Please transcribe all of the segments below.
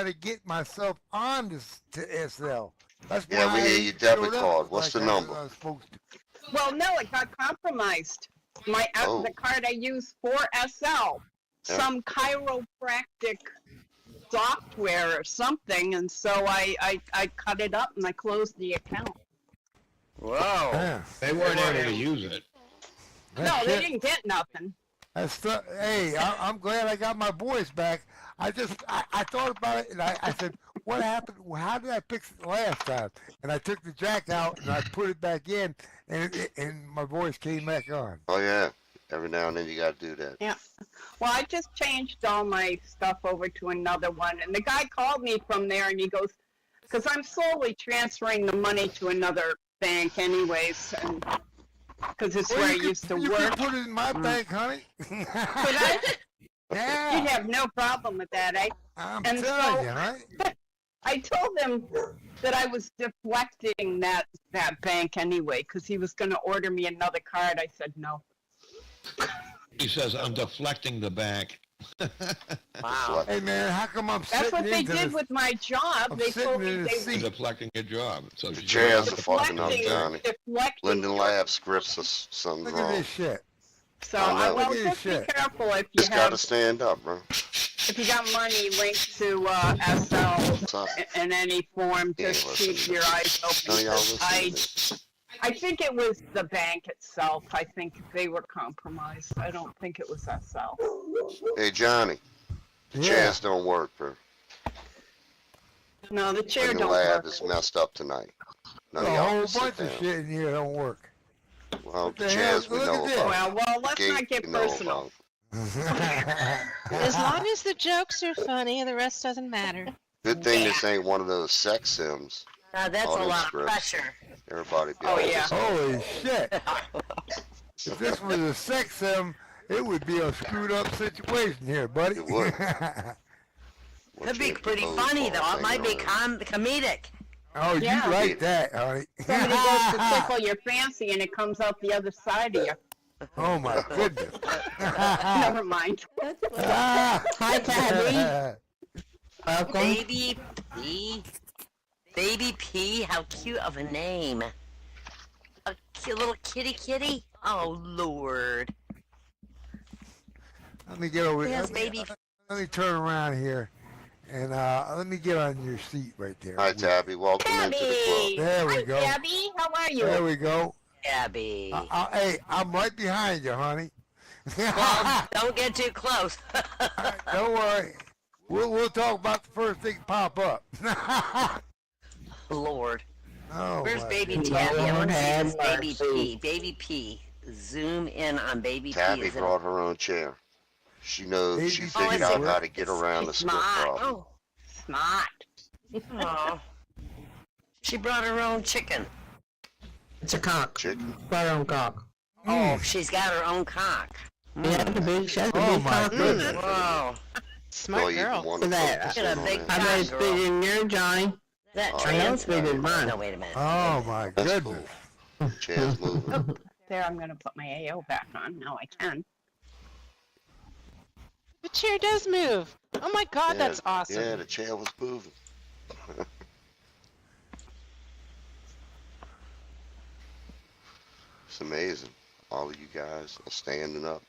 how to get myself on this to SL. That's why Yeah, we hear I you debit showed up card. What's like the number? I was supposed to. Well, no, it got compromised. Oh. The card I use for SL, Yeah. some chiropractic software or something, and so I cut it up and I closed the account. Whoa. Yeah. They weren't able to use it. That No, they shit- didn't get nothing. That's hey, I'm glad I got my voice back. I thought about it and I said, what happened? How did I fix it last time? And I took the jack out and I put it back in, and my voice came back on. Oh yeah. Every now and then you gotta do that. Yeah. Well, I just changed all my stuff over to another one, and the guy called me from there, and he goes, because I'm slowly transferring the money to another bank, anyways, and because it's where I used to you work. can put it in my bank, honey. Could I? Yeah. You'd have no problem with that, eh? I'm And telling so- you, honey. I told him that I was deflecting that bank anyway, because he was going to order me another card. I said no. He says, I'm deflecting the bank. Wow. Hey man, how come I'm That's sitting what they into did this? with my job. I'm They sitting told me in they this were seat. Deflecting your job. So The she's chairs are deflecting- fucking up, Johnny. deflecting. Linden Lab scripts us something Look at wrong. this shit. So I know. well, Look at just this be shit. careful if you Just have gotta stand up, bro. if you got money linked to SL What's up? in any form. Yeah, Just listen keep to your eyes None of y'all open. listen to me. I think it was the bank itself. I think they were compromised. I don't think it was SL. Hey Johnny, the Yeah. chairs don't work, bro. No, the chair Linden don't Lab work. is messed up tonight. None A of y'all whole can sit bunch of down. shit in here don't work. Well, What the the chairs hell? we Look know at this. about. Well, let's Gate not get we know personal. about. As long as the jokes are funny, the rest doesn't matter. Good thing this ain't one of those sex sims. That's All a them lot of scripts. pressure. Everybody be Oh, all yeah. this. Holy shit. If this was a sex sim, it would be a screwed up situation here, buddy. It would. Could be pretty funny though. It might be comedic. Oh, you Yeah. like that, honey. Somebody goes to tickle your fancy and it comes out the other side of you. Oh my goodness. Never mind. Hi, Tabby. Welcome. Baby P. Baby P. How cute of a name. A cute little kitty. Oh Lord. Let me get over Yes, here. baby. Let me turn around here. And let me get on your seat right there. Hi, Tabby. Welcome into the Tabby. club. There we Hi, go. Tabby. How are you? There we go. Abby. Hey, I'm right behind you, honey. Well, don't get too close. Don't worry. We'll talk about the first thing pop up. Lord. Oh, Where's my Baby goodness. Tabby? I want to see have this Baby mercy. P. Baby P. Zoom in on Baby P. Tabby Is it- brought her own chair. She knows. Baby She P. figured Oh, is out it? how to get around the It's script not. problem. Oh. Smart. Aw. She brought her own chicken. It's a cock. Chicken. Our own cock. Oh, she's got her own cock. Yeah, the big, she has the Oh, big my cock. goodness. Whoa. Smart Thought you girl. wanted Look at to that. focus Got a in big on I that. bet it's big in there, Johnny. That Oh, trans. big as mine. No, wait a minute. Oh, my That's goodness. cool. Chair's moving. There, I'm going to put my AO back on. Now I can. The chair does move. Oh my God, Yeah, that's awesome. Yeah, the chair was moving. It's amazing. All of you guys are standing up.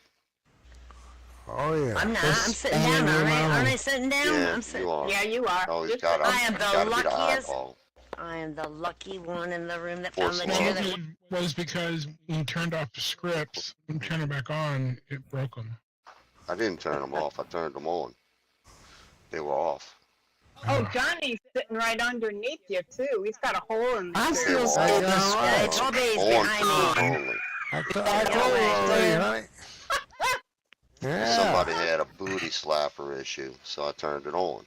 Oh, yeah. I'm not. I'm sitting down, aren't I? Aren't I sitting down? Yeah, I'm sitting. you are. Yeah, you are. Always You're got sitting- I am the gotta be the luckiest- eyeball. I am the lucky one in the room that Or found the small. chair Well, that. it was because when you turned off the scripts and turned them back on, it broke them. I didn't turn them off. I turned them on. They were off. Oh, Johnny's sitting right underneath you, too. He's got a hole in the I chair. still Hey, say all this. right. I told you he's On behind food me. only. I told her already, honey. Yeah. Somebody had a booty slapper issue, so I turned it on.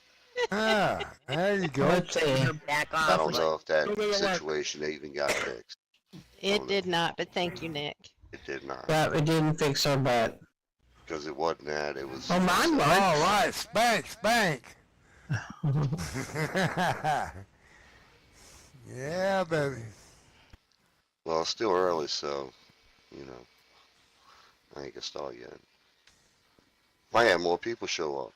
Ah, there you go. Let's see. Back I off. don't know if that Wait, wait, wait. situation even got fixed. It did not, but thank you, Nick. It did not. Yeah, it didn't fix our butt. Because it wasn't that. It was. Oh, mine was. All right, spank, spank. Yeah, baby. Well, it's still early, so, you know, I ain't gonna start yet. Might have more people show up.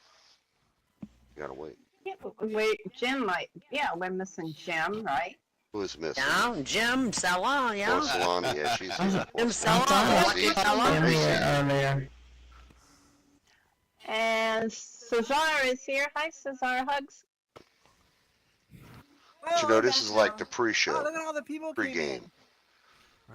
You gotta wait. Yep. Wait, Jim might. Yeah, we're missing Jim, right? Who's missing? Yeah, Jim, Sella, Oh, yeah. Solana, yeah, she's here. Jim Sella, thought lucky I fella. Him see. here earlier. And Cesar is here. Hi, Cesar. Hugs. But you know, this is like the pre-show, look at all the people came pre-game. in.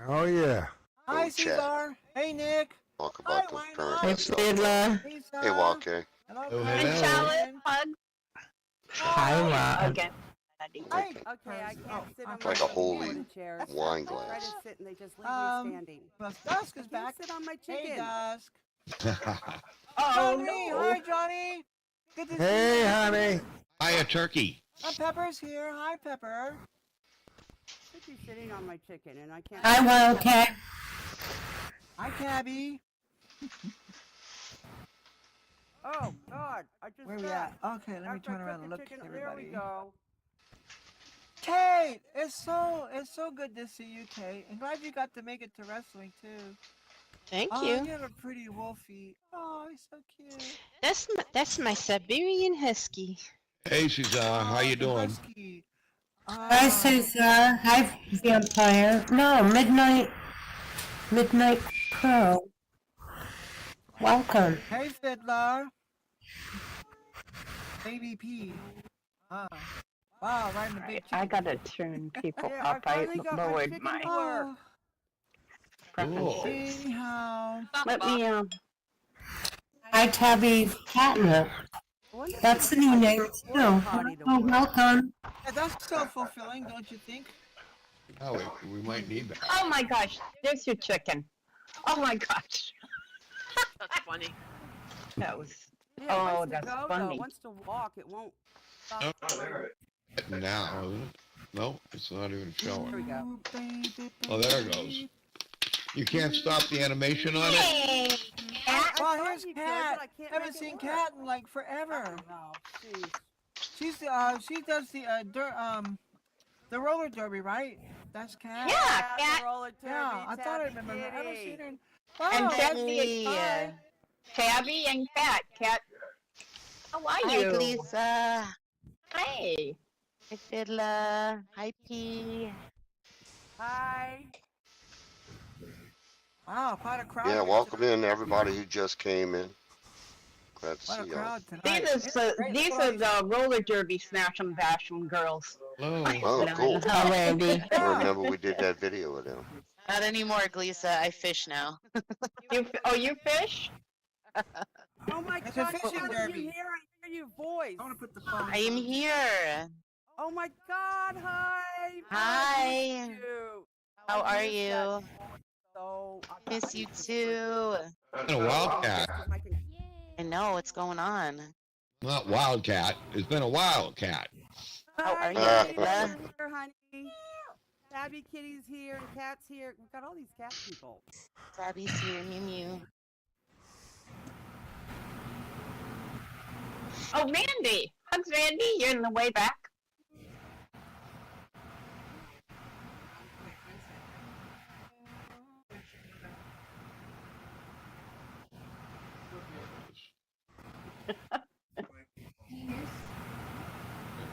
Oh yeah. Hi, Little chat. Cesar. Hey, Nick. Talk Hi, about the Wynonna. current Hey, stuff. Fiddler. Hey, Hey, Walker. Hello, Oh, guys. And hello. Charlotte. Hug. Hi, Rod. Again. Hi. Okay, I can't sit on Like my a holy chicken chairs. wine Try to glass. sit and they just leave Um, me standing. Well, Dusk is Can't back. sit on my Hey, chicken. Dusk. Oh Johnny. no. Hi, Johnny. Good to see Hey, you. honey. Hiya, turkey. Pepper's here. Hi, Pepper. Should be sitting on my chicken and I can't. Hi, Wildcat. Hi, Cabby. Oh God! I just Where we sat. at? Okay, let me After I turn around cooked and the look at chicken, everybody. There we go. Kate, it's so good to see you, Kate. I'm glad you got to make it to wrestling too. Thank Oh, you. you have a pretty wolfie. Oh, he's so cute. That's my Siberian Husky. Hey, Cesar, how you the doing? husky. Hi, Cesar. Hi, Vampire. No, Midnight Crow. Welcome. Hey, Fiddler. Baby P. Wow, riding the big chicken. I gotta turn people Yeah, up. I I finally got my lowered chicken my to work. preferences. Cool. Anyhow. Let me Hi, Tabby Catnip. I wonder if That's the I new can name, get too. porta potty to Oh, work. welcome. Yeah, that's so fulfilling, don't you think? Oh, we might need that. Oh my gosh, there's your chicken. Oh my gosh. That's funny. That was. Yeah, Oh, it wants to that's go, though. funny. It wants to walk. It won't stop. Now, isn't it? No, it's not even There we showing. go. Ooh, baby, Oh, there it goes. You can't stop the animation on it? Hey, cat. Well, thought here's you could, Cat. but I can't Haven't make it seen work. Cat in like forever. No, jeez. She does the roller derby, right? That's Cat. Yeah, the cat. roller Yeah, derby, I thought I Tabby remember her. I haven't Kitty. seen her. In... And Oh, Tabby, hi. Tabby and Cat. Cat. How are Hi, you? Lisa. Hey. Hi, Fiddler. Hi, P. Hi. Wow, quite a crowd. Yeah, here welcome tonight. in everybody who just came in. Glad to Quite a see y'all. crowd tonight. These are the roller derby smash 'em bash 'em girls. Hello. Oh, cool. Hi, Randy. I remember we did that video with them. Not anymore, Glisa. I fish now. You fish? Oh my It's a God! fishing How did derby. you hear? I hear your voice. I want to put the phone. I am here. Oh my God! Hi. Hi. I miss you. How I are miss you? that So Miss you too. Been a wildcat. I know what's going on. Not wildcat. It's been a wildcat. How are you, Ah. Layla? Here, honey. Tabby Kitty's here and Cat's here. We've got all these cat people. Tabby's here, Mew Mew. Oh, Randy. Hugs, Randy. You're in the way back.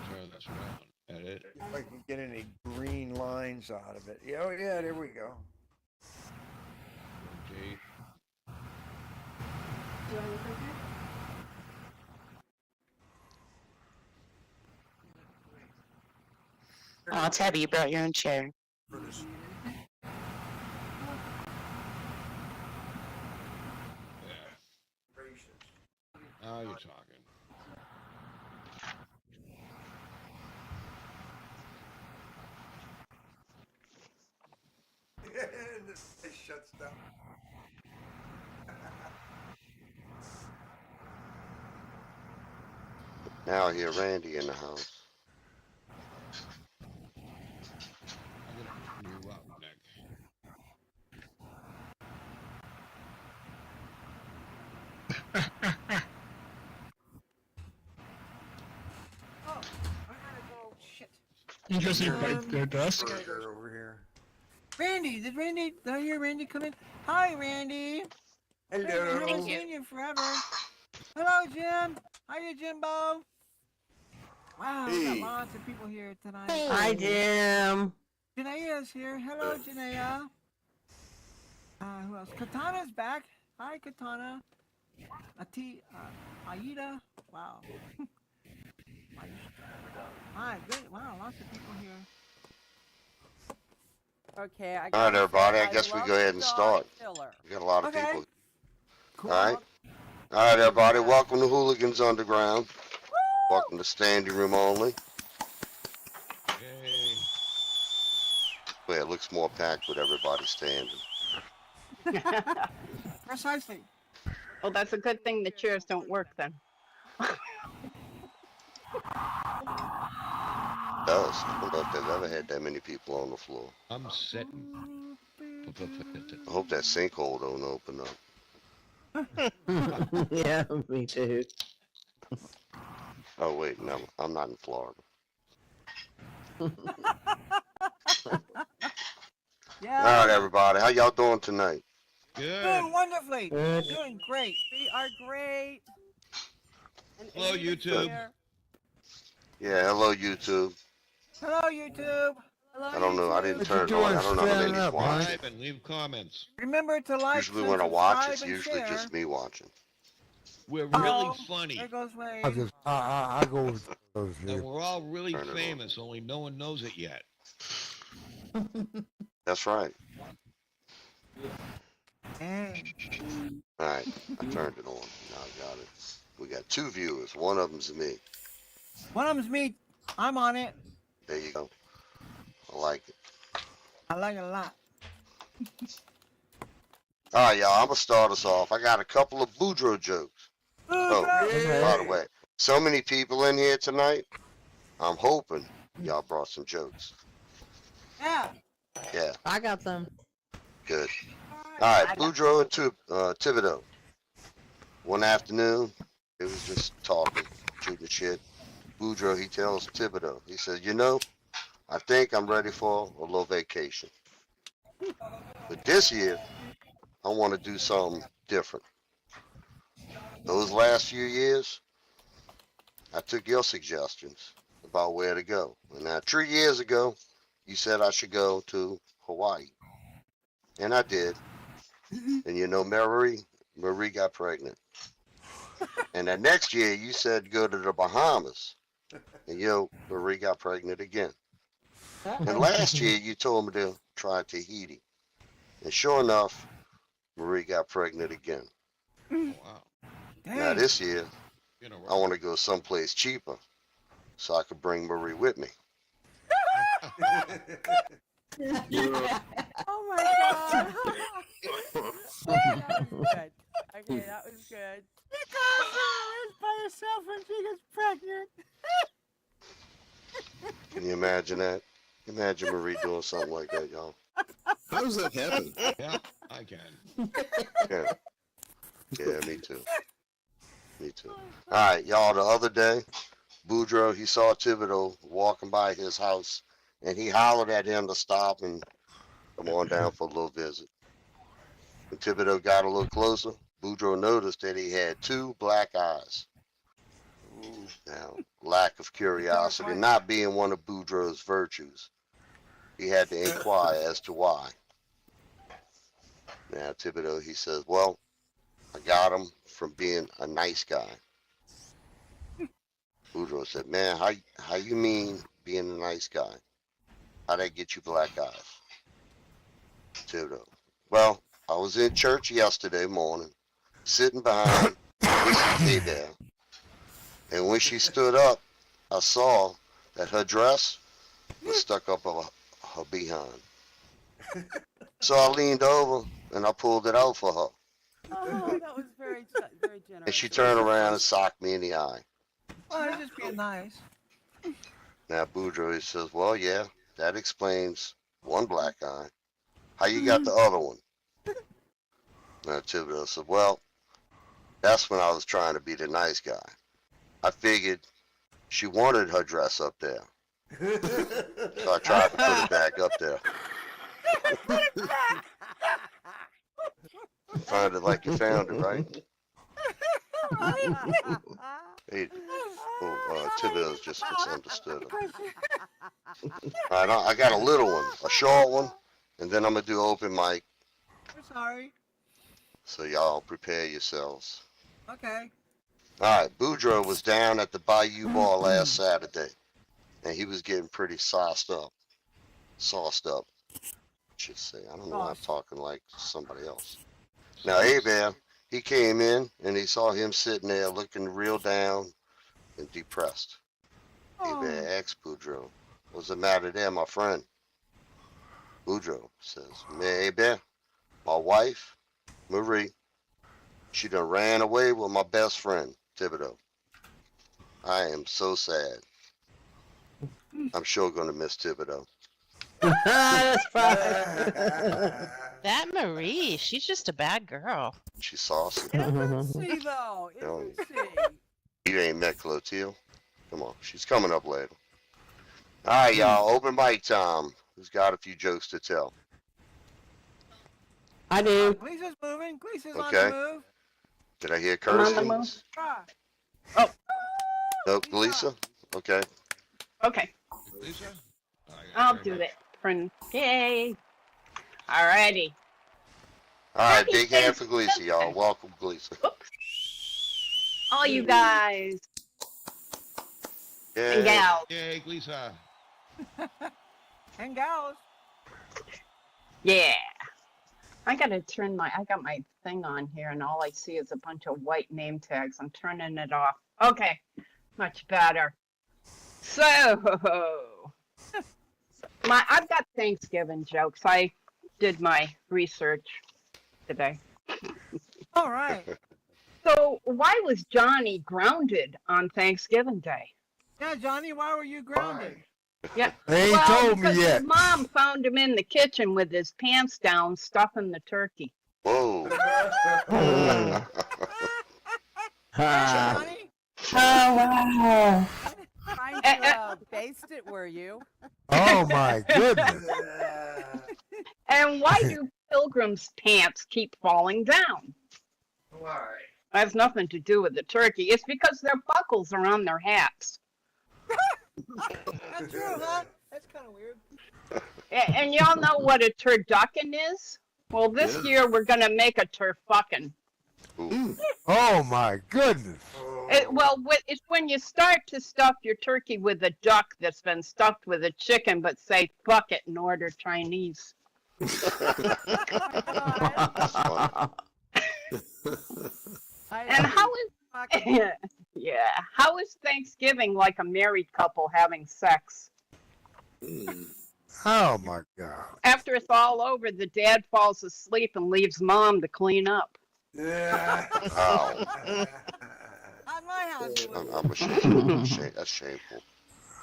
Turn this around. Edit. If I can get any green lines out of it. Yeah, oh yeah, there we go. Okay. Oh, Tabby, you brought your own chair. Now you're talking. It shuts down. Now I hear Randy in the house. I'm gonna bring you up, Nick. Oh, I gotta go. Shit. Interesting fight there, Dusk. Burger over here. Randy, did I hear Randy come in? Hi, Randy. Randy, I Hello. haven't seen you forever. Hello, Jim. How you, Jimbo? Wow, we got lots of people here tonight. Hi, Jim. Janaea's here. Hello, Janaea. Who else? Katana's back. Hi, Katana. Aida. Wow. Hi, good. Wow, lots of people here. Okay, I All right, everybody. I guess we love go ahead and Dog start. Killer. We got a lot of Okay. people. Cool. All right. All right, everybody. Welcome to Hooligans Underground. Welcome to Standing Room Only. Yay. Where it looks more packed with everybody standing. Precisely. Well, that's a good thing the chairs don't work then. Does. I don't know if they've ever had that many people on the floor. I'm sitting. I hope that sinkhole don't open up. Yeah, me too. Oh, wait, no. I'm not in Florida. Yeah. All right, everybody. How y'all doing tonight? Good. Doing wonderfully. Good. Doing great. We are great. And Hello, Amy's YouTube. here. Yeah, hello, YouTube. Hello, YouTube. Hello, I don't know. I didn't What turn you it on. doing I don't know how standing many's up, huh? watching. Subscribe and leave comments. Remember to like, Usually and when I watch, subscribe, it's and usually share. just me watching. We're Oh, really funny. There goes Wayne. I go with those And here. we're all really Turn it on. famous, only no one knows it yet. That's right. Dang. All right, I turned it on. Now I got it. We got 2 viewers. One of them's me. One of them's me. I'm on it. There you go. I like it. I like it a lot. All right, y'all. I'm gonna start us off. I got a couple of Boudreaux jokes. Oh, by the way, so many people in here tonight. I'm hoping y'all brought some jokes. Yeah. Yeah, I got them. good. All right, Boudreaux and Thibodeau. One afternoon, they was just talking, shooting the shit. Boudreaux, he tells Thibodeau, he says, you know, I think I'm ready for a little vacation. But this year, I want to do something different. Those last few years, I took your suggestions about where to go. And now 3 years ago, you said I should go to Hawaii. And I did. And you know, Marie got pregnant. And that next year, you said go to the Bahamas. And Marie got pregnant again. And last year, you told me to try Tahiti. And sure enough, Marie got pregnant again. Wow. Now this year, You know, I want to go someplace cheaper so I could bring Marie with me. Oh my god. That was good. Okay, that was good. Because Maria's by herself when she gets pregnant. Can you imagine that? Imagine Marie doing something like that, y'all. How does that happen? yeah, I can. Yeah. Yeah, me too. Me too. All right, y'all, the other day, Boudreaux, he saw Thibodeau walking by his house, and he hollered at him to stop and come on down for a little visit. When Thibodeau got a little closer, Boudreaux noticed that he had 2 black eyes. Now, lack of curiosity not being one of Boudreaux's virtues, he had to inquire as to why. Now, Thibodeau, he says, well, I got him from being a nice guy. Boudreaux said, man, how you mean being a nice guy? How'd that get you black eyes? Thibodeau, well, I was in church yesterday morning, sitting behind Mrs. K. And when she stood up, I saw that her dress was stuck up her behind. So I leaned over and I pulled it out for her. Oh, that was very generous. And she turned around and socked me in the eye. Well, it's just being nice. Now Boudreaux, he says, well, yeah, that explains one black eye. How you got the other one? Now Thibodeau said, well, that's when I was trying to be the nice guy. I figured she wanted her dress up there. So I tried to put it back up there. Find it like you found it, right? Hey, Thibodeau's just misunderstood him. All right, I got a little one, a short one, and then I'm gonna do open mic. We're sorry. So y'all prepare yourselves. Okay. All right, Boudreaux was down at the Bayou Bar last Saturday, and he was getting pretty sauced up. Should say. I don't know why I'm talking like somebody else. Now, Aben, he came in and he saw him sitting there looking real down and depressed. Aben asked Boudreaux, "What's the matter there, my friend?" Boudreaux says, "Man, Aben, my wife, Marie, she done ran away with my best friend, Thibodeau. I am so sad. I'm sure gonna miss Thibodeau." That's fine. That Marie, she's just a bad girl. She's saucy. Infancy, though. No. Infancy. You ain't met Clotilde? Come on, she's coming up later. All right, y'all, open mic time. Who's got a few jokes to tell? I do. Gleason's moving. Gleason's on Okay. the move. Did I hear I'm on the move. Kirsten's? Ah, Nope, Lisa? Okay. Okay, Lisa? Oh, yeah, I'll very do much. it. Friend. Yay. Alrighty. All right, Happy big hand for Thanksgiving. Gleesa, y'all. Welcome, Gleesa. All you guys and Yeah. gals. Yay, Lisa. and gals. Yeah. I got my thing on here and all I see is a bunch of white name tags. I'm turning it off. Okay. Much better. So, I've got Thanksgiving jokes. I did my research today. All right. So, why was Johnny grounded on Thanksgiving Day? Yeah, Johnny, why were you grounded? Yeah. They ain't Well, told me because yet. his mom found him in the kitchen with his pants down, stuffing the turkey. Whoa. Ah. Johnny? Oh, wow. Trying to baste it, were you? Oh my goodness. And why do pilgrims' pants keep falling down? Why? It has nothing to do with the turkey. It's because their buckles are on their hats. That's true, huh? That's kind of weird. And y'all know what a turducken is? Well, this Yeah. year we're gonna make a turfucking. Oh my goodness. It's when you start to stuff your turkey with a duck that's been stuffed with a chicken, but say fuck it and order Chinese. That's funny. And how is how is Thanksgiving like a married couple having sex? Oh my God. After it's all over, the dad falls asleep and leaves mom to clean up. Wow. At my house. I'm ashamed. That's shameful.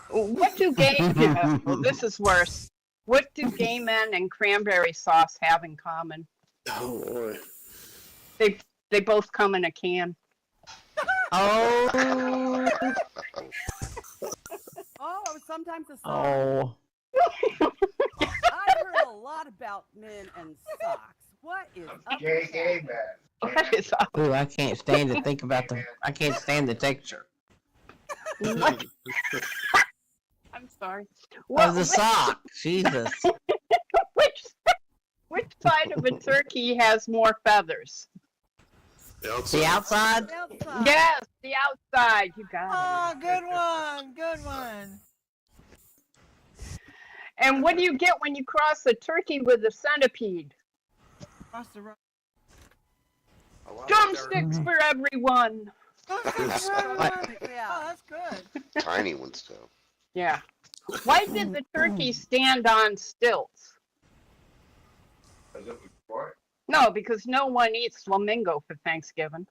What do well, this is worse. What do gay men and cranberry sauce have in common? Oh boy. They both come in a can. Oh. Oh, sometimes a song. Oh. I've heard a lot about men and socks. What is up with that? What is up? Ooh, I can't stand to think about I can't stand the texture What? I'm sorry. of the sock. Jesus. Which side of a turkey has more feathers? The outside? The outside. Yes, the outside. You got Oh, good one. Good one. it. And what do you get when you cross a turkey with a centipede? Across the road. Drumsticks for everyone. Yeah. Oh, that's good. Tiny ones, though. Yeah. Why did the turkey stand on stilts? No, because no one eats flamingo for Thanksgiving.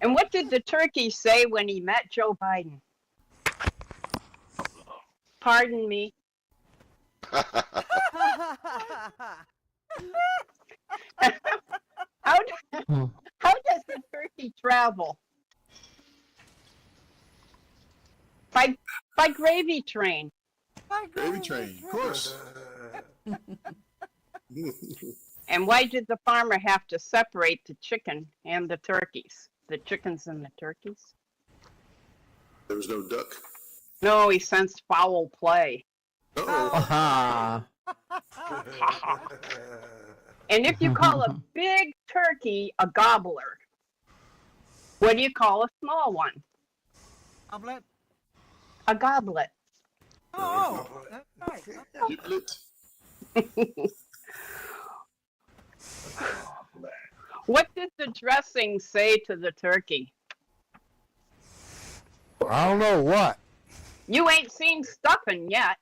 And what did the turkey say when he met Joe Biden? Pardon me. How does the turkey travel? By gravy train. Gravy train, of course. And why did the farmer have to separate the chicken and the turkeys? The chickens and the turkeys? There was no duck. No, he sensed foul play. Ah. And if you call a big turkey a gobbler, what do you call a small one? Goblet. A goblet. Oh, that's right. Giblet. What did the dressing say to the turkey? I don't know what. You ain't seen stuffing yet.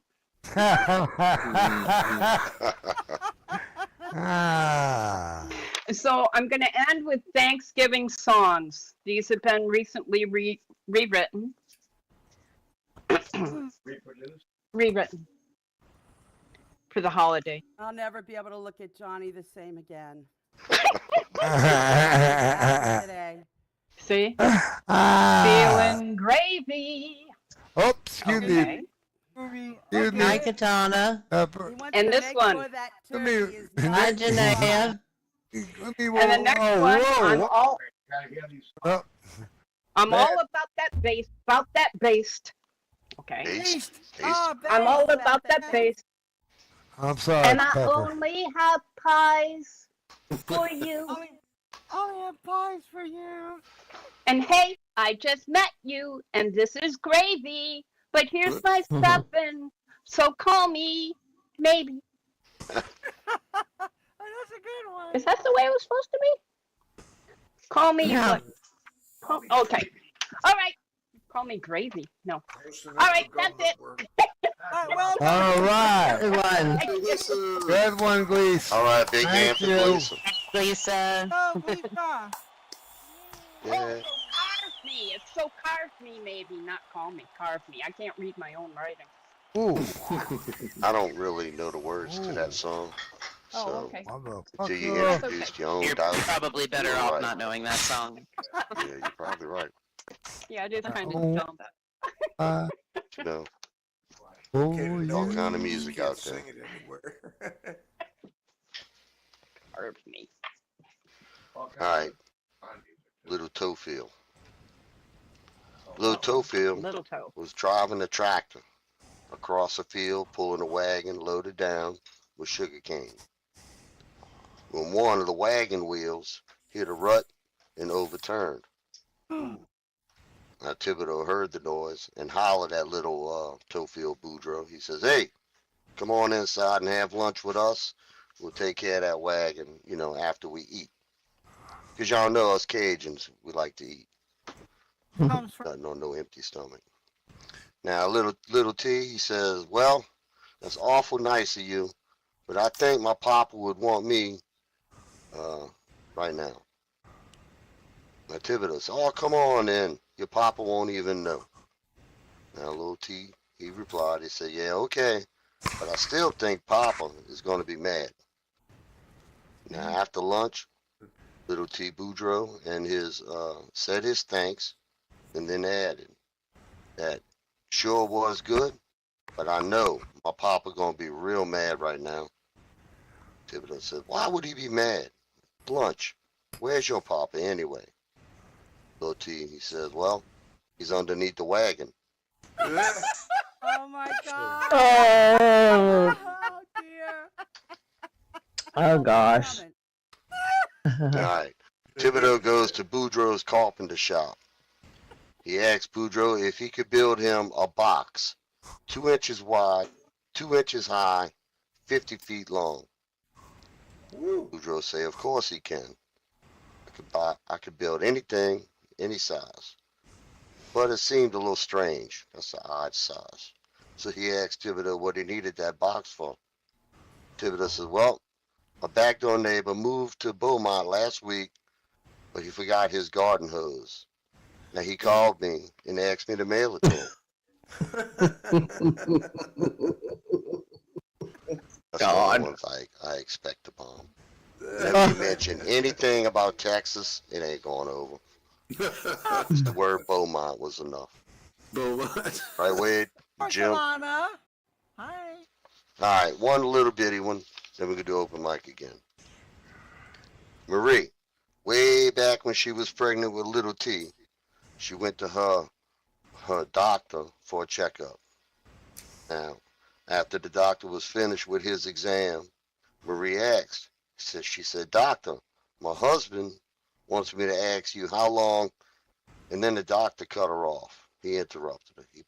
Ah. So I'm going to end with Thanksgiving songs. These have been recently rewritten. Rewritten for the holiday. I'll never be able to look at Johnny the same again. Today. See? Ah. Feeling gravy. Oh, excuse me. Okay. Excuse me. Hi, Katana. He wants And to this make one. sure that Let me- turkey is Hi, not- Janaea. Let me And the next one, I'm all Oh, I'm all about that bass. Okay. Taste. Oh, I'm all bass, about that bass. I'm sorry, And I Pepper. only have pies for you. I have pies for you. And hey, I just met you, and this is gravy. But here's my stuffing, so call me maybe. Oh, that's a good one. Is that the way it was supposed to be? Call me Yeah. what? Okay. All right. Call me gravy. No. All right, that's it. Well done. All right. Good one. Good one, Gleese. All right, big game Thank for you. Gleason. Lisa. Oh, Lisa. Yeah. Carve me. It's so carve me, maybe, not call me. Carve me. I can't read my own writing. Ooh. I don't really know the words to that song. Oh, So okay. until you Motherfucker. introduced your own You're doubt. probably better You're off right. not knowing that song. Yeah, you're probably right. Yeah, it is kind Oh. of dumb. You know, Oh, there's all you. kind of music out there. Carve me. All right, Little Toefield. Little Toefield Little toe. was driving a tractor across a field, pulling a wagon loaded down with sugar cane. When one of the wagon wheels hit a rut and overturned. Now Thibodeau heard the noise and hollered at little Toefield Boudreaux. He says, "Hey, come on inside and have lunch with us. We'll take care of that wagon, you know, after we eat. Because y'all know us Cajuns, we like to eat. Comes from Nothing on no empty stomach." Now little T, he says, "Well, that's awful nice of you, but I think my papa would want me right now." Now Thibodeau says, "Oh, come on in. Your papa won't even know." Now little T, he replied, he said, "Yeah, okay, but I still think papa is going to be mad." Now after lunch, little T Boudreaux and his said his thanks and then added that sure was good, but I know my papa gonna be real mad right now. Thibodeau said, "Why would he be mad? Lunch, where's your papa anyway?" Little T, he says, "Well, he's underneath the wagon." Oh my God. Oh, Oh dear. oh gosh. All right. Thibodeau goes to Boudreaux's carpenter shop. He asks Boudreaux if he could build him a box 2 inches wide, 2 inches high, 50 feet long. Boudreaux say, "Of course he can. I could build anything, any size." But it seemed a little strange. That's an odd size. So he asked Thibodeau what he needed that box for. Thibodeau says, "Well, a backdoor neighbor moved to Beaumont last week, but he forgot his garden hose. Now he called me and asked me to mail it to him." That's one of the ones I expect to bomb. If you mention anything about Texas, it ain't going over. Just the word Beaumont was enough. Beaumont. Right, Wade? Jim? All Alana. Hi. right, one little bitty one, then we can do open mic again. Marie, way back when she was pregnant with little T, she went to her doctor for a checkup. Now, after the doctor was finished with his exam, Marie asked, she said, "Doctor, my husband wants me to ask you how long," and then the doctor cut her off. He interrupted her. He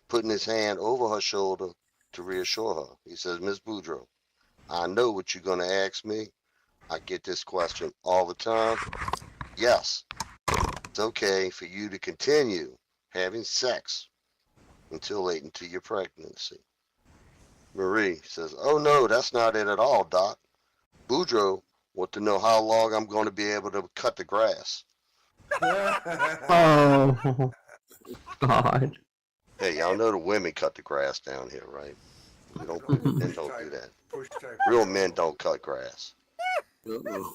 putting his hand over her shoulder to reassure her. He says, "Miss Boudreaux, I know what you're going to ask me. I get this question all the time. Yes, it's okay for you to continue having sex until late into your pregnancy." Marie says, "Oh no, that's not it at all, Doc. Boudreaux want to know how long I'm going to be able to cut the grass." Oh, God. Hey, y'all know the women cut the grass down here, right? We don't, men don't do that. Real men don't cut grass. Uh-oh.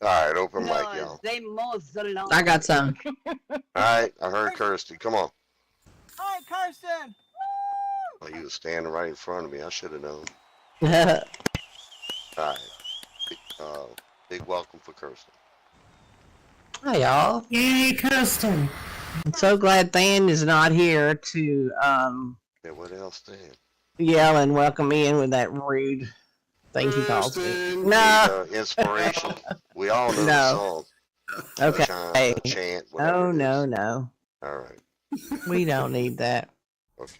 All right, open mic, y'all. They mow the lawn. I got some. All right, I heard Kirsty. Come on. All right, Kirsten. Oh, you were standing right in front of me. I should have known. Hi, All right. Big welcome for Kirsty. y'all. Yay, Kirsten. I'm so glad Than is not here to Yeah, what else, Dan? yell and welcome me in with that rude thing he calls me. Kirsten. No. Inspiration. We all know the No. song. Okay. Chant, whatever. Oh, it is. no. All right. We don't need that. Okay.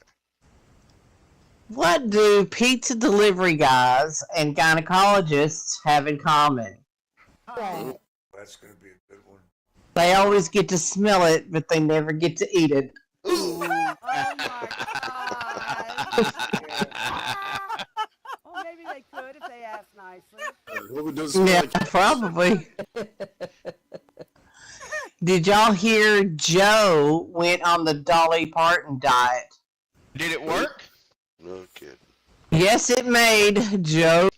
What do pizza delivery guys and gynecologists have in common? That's going to be a good one. They always get to smell it, but they never get to eat it. Oh my God. Well, maybe they could if they asked nicely. What would those Yeah, like? probably. Did y'all hear Joe went on the Dolly Parton diet? Did it work? No kidding. Yes, it made Jolene.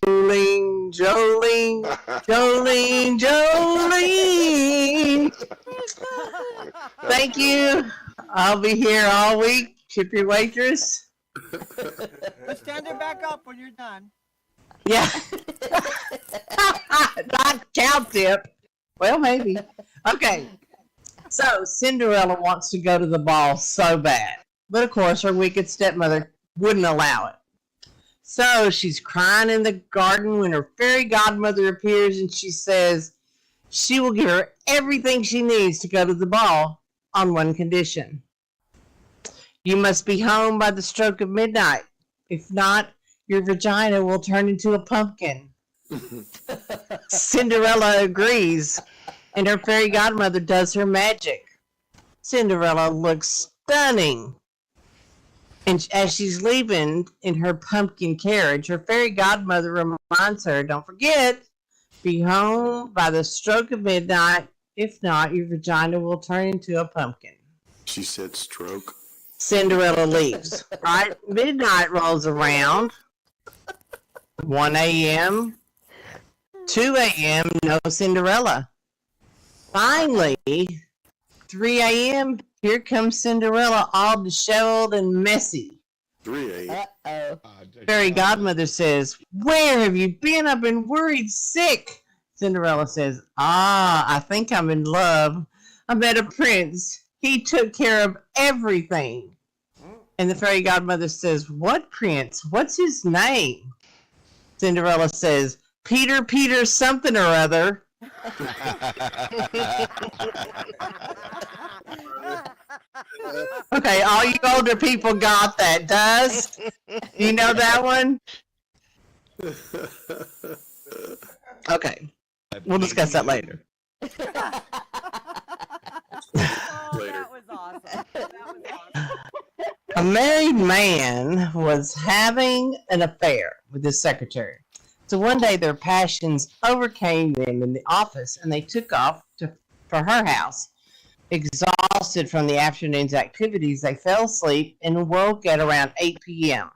Thank you. I'll be here all week. Tip your waitress. Let's stand her back up when you're done. Yeah. Not cow tip. Well, maybe. Okay. So Cinderella wants to go to the ball so bad. But of course, her wicked stepmother wouldn't allow it. So she's crying in the garden when her fairy godmother appears and she says she will give her everything she needs to go to the ball on one condition. You must be home by the stroke of midnight. If not, your vagina will turn into a pumpkin. Cinderella agrees, and her fairy godmother does her magic. Cinderella looks stunning. And as she's leaving in her pumpkin carriage, her fairy godmother reminds her, don't forget, be home by the stroke of midnight. If not, your vagina will turn into a pumpkin. She said stroke. Cinderella leaves. Right? Midnight rolls around. 1 a.m., 2 a.m., no Cinderella. Finally, 3 a.m., here comes Cinderella, all disheveled and messy. 3 a.m. Uh-oh. Fairy godmother says, where have you been? I've been worried sick. Cinderella says, I think I'm in love. I met a prince. He took care of everything. And the fairy godmother says, what prince? What's his name? Cinderella says, Peter something or other. Okay, all you older people got that. Does? You know that one? Okay. We'll discuss that later. Oh, that was awesome. That was awesome. A married man was having an affair with his secretary. So one day their passions overcame them in the office and they took off for her house. Exhausted from the afternoon's activities, they fell asleep and woke at around 8 p.m.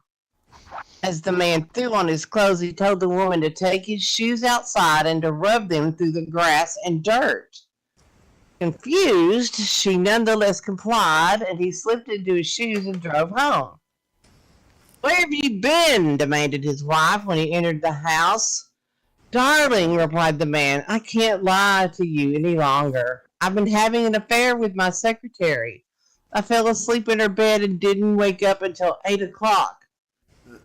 As the man threw on his clothes, he told the woman to take his shoes outside and to rub them through the grass and dirt. Confused, she nonetheless complied, and he slipped into his shoes and drove home. Where have you been? Demanded his wife when he entered the house. Darling, replied the man, I can't lie to you any longer. I've been having an affair with my secretary. I fell asleep in her bed and didn't wake up until 8 o'clock.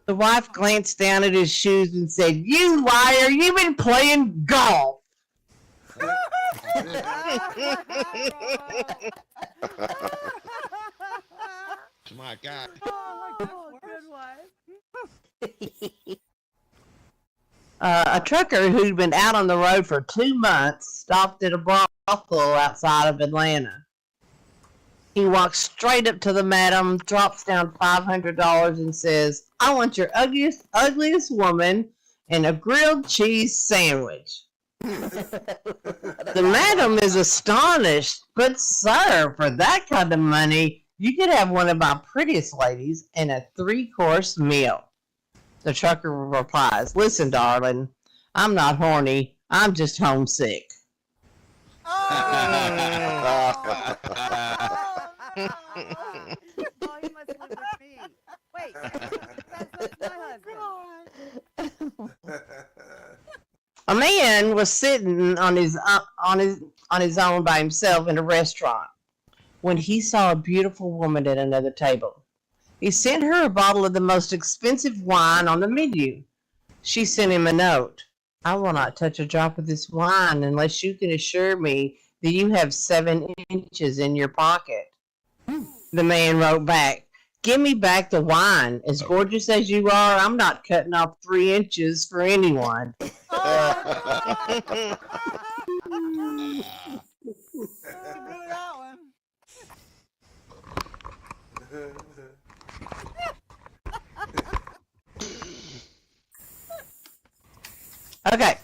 The wife glanced down at his shoes and said, You liar, you've been playing golf. My God. Oh, good one. A trucker who'd been out on the road for 2 months stopped at a brothel outside of Atlanta. He walks straight up to the madam, drops down $500 and says, I want your ugliest woman and a grilled cheese sandwich. The madam is astonished, but sir, for that kind of money, you could have one of my prettiest ladies and a 3-course meal. The trucker replies, Listen, darling, I'm not horny, I'm just homesick. Oh, you must live with me. Wait, that's my husband. A man was sitting on his own by himself in a restaurant when he saw a beautiful woman at another table. He sent her a bottle of the most expensive wine on the menu. She sent him a note. I will not touch a drop of this wine unless you can assure me that you have 7 inches in your pocket. The man wrote back, Give me back the wine. As gorgeous as you are, I'm not cutting off 3 inches for anyone. Okay,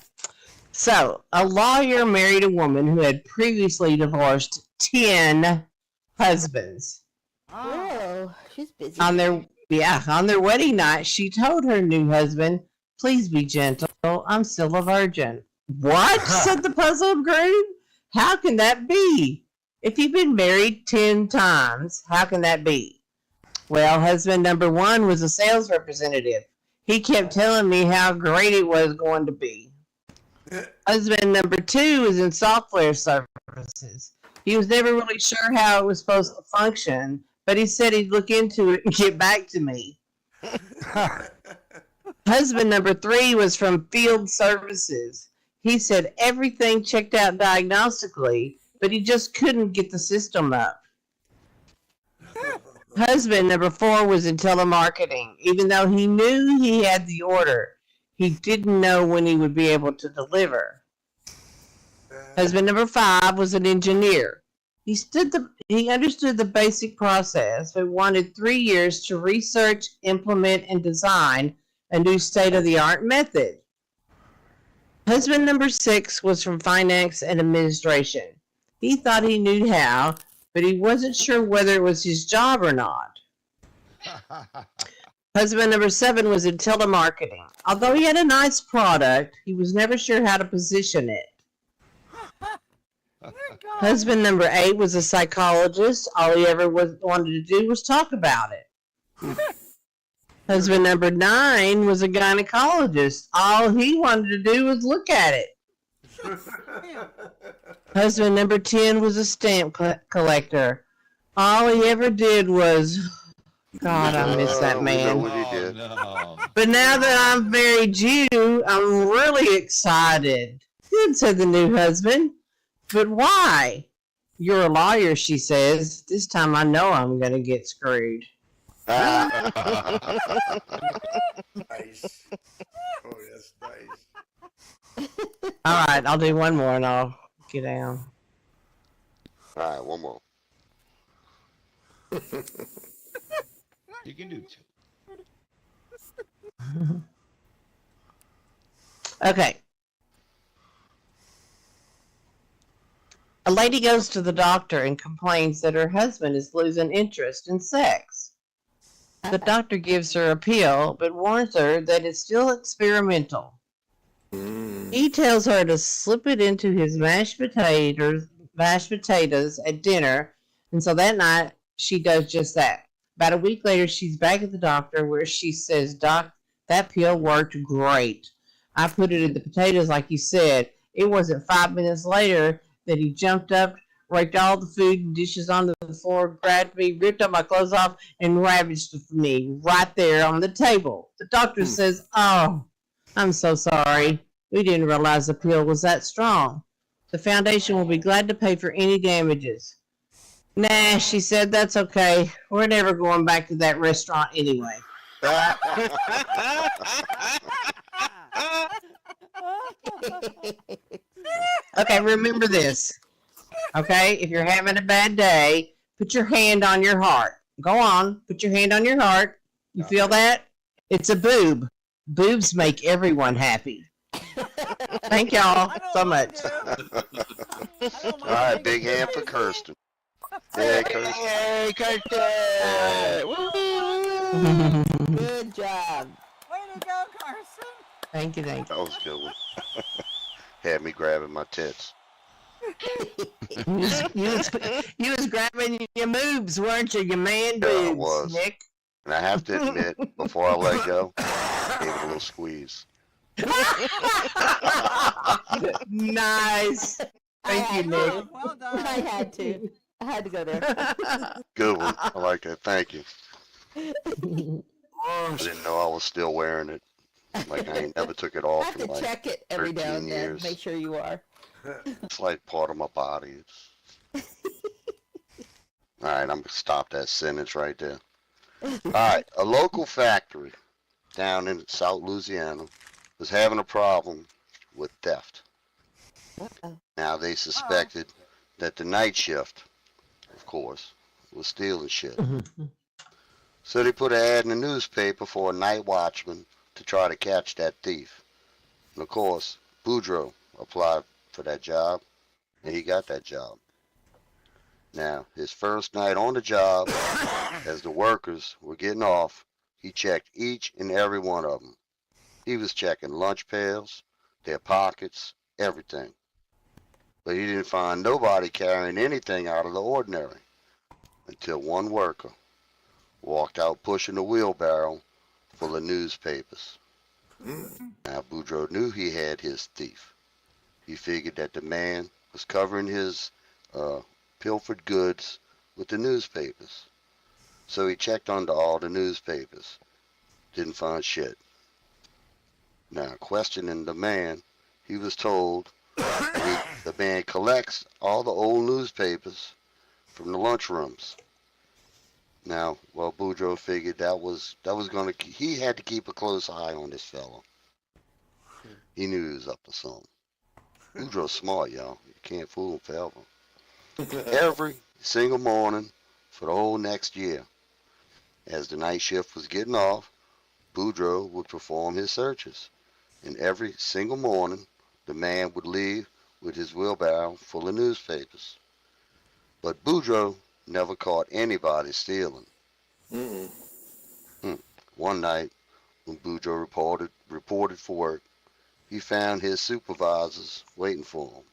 so a lawyer married a woman who had previously divorced 10 husbands. Oh, she's busy. On their wedding night, she told her new husband, Please be gentle, I'm still a virgin. What? Said the puzzled groom. How can that be? If you've been married 10 times, how can that be? Well, husband number 1 was a sales representative. He kept telling me how great it was going to be. Husband number 2 was in software services. He was never really sure how it was supposed to function, but he said he'd look into it and get back to me. Husband number 3 was from field services. He said everything checked out diagnostically, but he just couldn't get the system up. Husband number 4 was in telemarketing. Even though he knew he had the order, he didn't know when he would be able to deliver. Husband number 5 was an engineer. He understood the basic process, but wanted 3 years to research, implement, and design a new state-of-the-art method. Husband number 6 was from finance and administration. He thought he knew how, but he wasn't sure whether it was his job or not. Husband number 7 was in telemarketing. Although he had a nice product, he was never sure how to position it. Husband number 8 was a psychologist. All he ever wanted to do was talk about it. Husband number 9 was a gynecologist. All he wanted to do was look at it. Husband number 10 was a stamp collector. All he ever did was... God, I miss that man. No. But now that I've married you, I'm really excited. Good, said the new husband. But why? You're a lawyer, she says. This time I know I'm going to get screwed. Nice. Oh, that's nice. All right, I'll do one more and I'll get down. All right, one more. You can do 2. Okay. A lady goes to the doctor and complains that her husband is losing interest in sex. The doctor gives her a pill, but warns her that it's still experimental. He tells her to slip it into his mashed potatoes at dinner, and so that night she does just that. About a week later, she's back at the doctor where she says, Doc, that pill worked great. I put it in the potatoes like you said. It wasn't 5 minutes later that he jumped up, raked all the food and dishes onto the floor, grabbed me, ripped all my clothes off, and ravaged me right there on the table. The doctor says, "Oh, I'm so sorry. We didn't realize the pill was that strong. The foundation will be glad to pay for any damages." Nah, she said, that's okay. We're never going back to that restaurant anyway. Okay, remember this. Okay, if you're having a bad day, put your hand on your heart. Go on, put your hand on your heart. You feel that? It's a boob. Boobs make everyone happy. Thank y'all so much. All right, big hand for Kirsten. Hey, Kirsten. Hey, Kirsten! Good job. Way to go, Carson. Thank you, thank you. That was a good one. Had me grabbing my tits. You was grabbing your moves, weren't you? Your man Yeah, I boobs, was. Nick. And I have to admit, before I let go, I gave it a little squeeze. Nice. Thank you, Nick. Well done. I had to. I had to go there. Good one. I like that. Thank you. I didn't know I was still wearing it. Like I ain't never took it I off have in to like check it every now 13 and then. years. Make sure you are. It's like part of my body. All right, I'm gonna stop that sentence right there. All right, a local factory down in South Louisiana was having a problem with theft. Uh-oh. Now they suspected that the night shift, of course, was stealing shit. So they put an ad in the newspaper for a night watchman to try to catch that thief. And of course, Boudreaux applied for that job, and he got that job. Now, his first night on the job, as the workers were getting off, he checked each and every one of them. He was checking lunch pails, their pockets, everything. But he didn't find nobody carrying anything out of the ordinary until one worker walked out pushing a wheelbarrow full of newspapers. Now, Boudreaux knew he had his thief. He figured that the man was covering his pilfered goods with the newspapers. So he checked under all the newspapers. Didn't find shit. Now, questioning the man, he was told the man collects all the old newspapers from the lunchrooms. Now, well, Boudreaux figured that was gonna, he had to keep a close eye on this fellow. He knew he was up to something. Boudreaux's smart, y'all. You can't fool him forever. Every single morning for the whole next year, as the night shift was getting off, Boudreaux would perform his searches. And every single morning, the man would leave with his wheelbarrow full of newspapers. But Boudreaux never caught anybody stealing. One night, when Boudreaux reported for work, he found his supervisors waiting for him.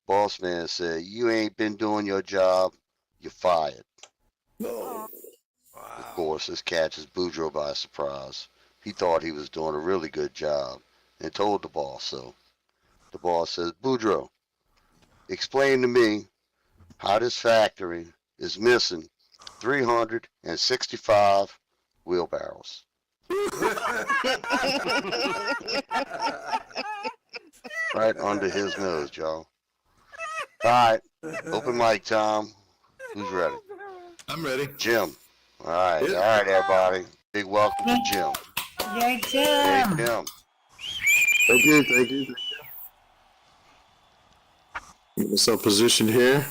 Boss man said, "You ain't been doing your job, you're fired." Of course, this catches Boudreaux by surprise. He thought he was doing a really good job and told the boss so. The boss says, "Boudreaux, explain to me how this factory is missing 365 wheelbarrows." Right under his nose, y'all. All right, open mic time. Who's ready? I'm ready. Jim. All right, everybody. Big welcome to Jim. Yay, Hey, Jim. Jim. Thank you. Get myself positioned here.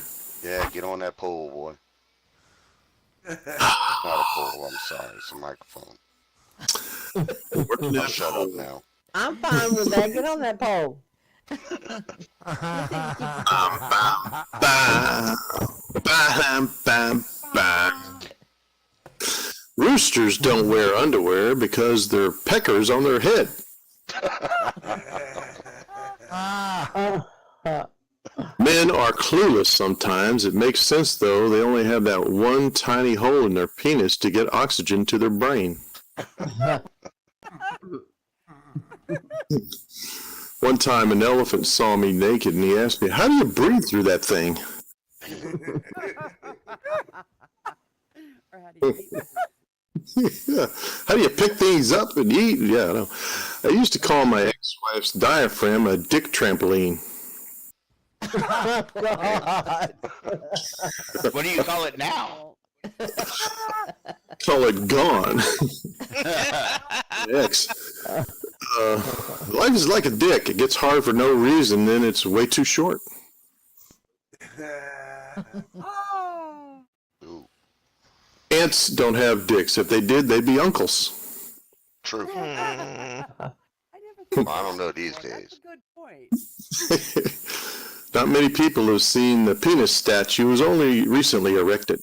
Yeah, get on that pole, boy. It's not a pole, I'm sorry. It's a microphone. I'll shut up now. I'm fine with that. Get on that pole. Bam, bam, bam. Roosters don't wear underwear because they're peckers on their head. Men are clueless sometimes. It makes sense, though. They only have that one tiny hole in their penis to get oxygen to their brain. One time an elephant saw me naked and he asked me, "How do you breathe through that thing?" Or how do you eat it? Yeah. How do you pick things up and eat? Yeah, I know. I used to call my ex-wife's diaphragm a dick trampoline. God. What do you call it now? Call it gone. Ex. Life is like a dick. It gets hard for no reason, then it's way too short. Oh. Ooh, Ants don't have dicks. If they did, they'd be uncles. true. I never Well, I don't know these thought of that. days. That's a good point. Not many people have seen the penis statue. It was only recently erected.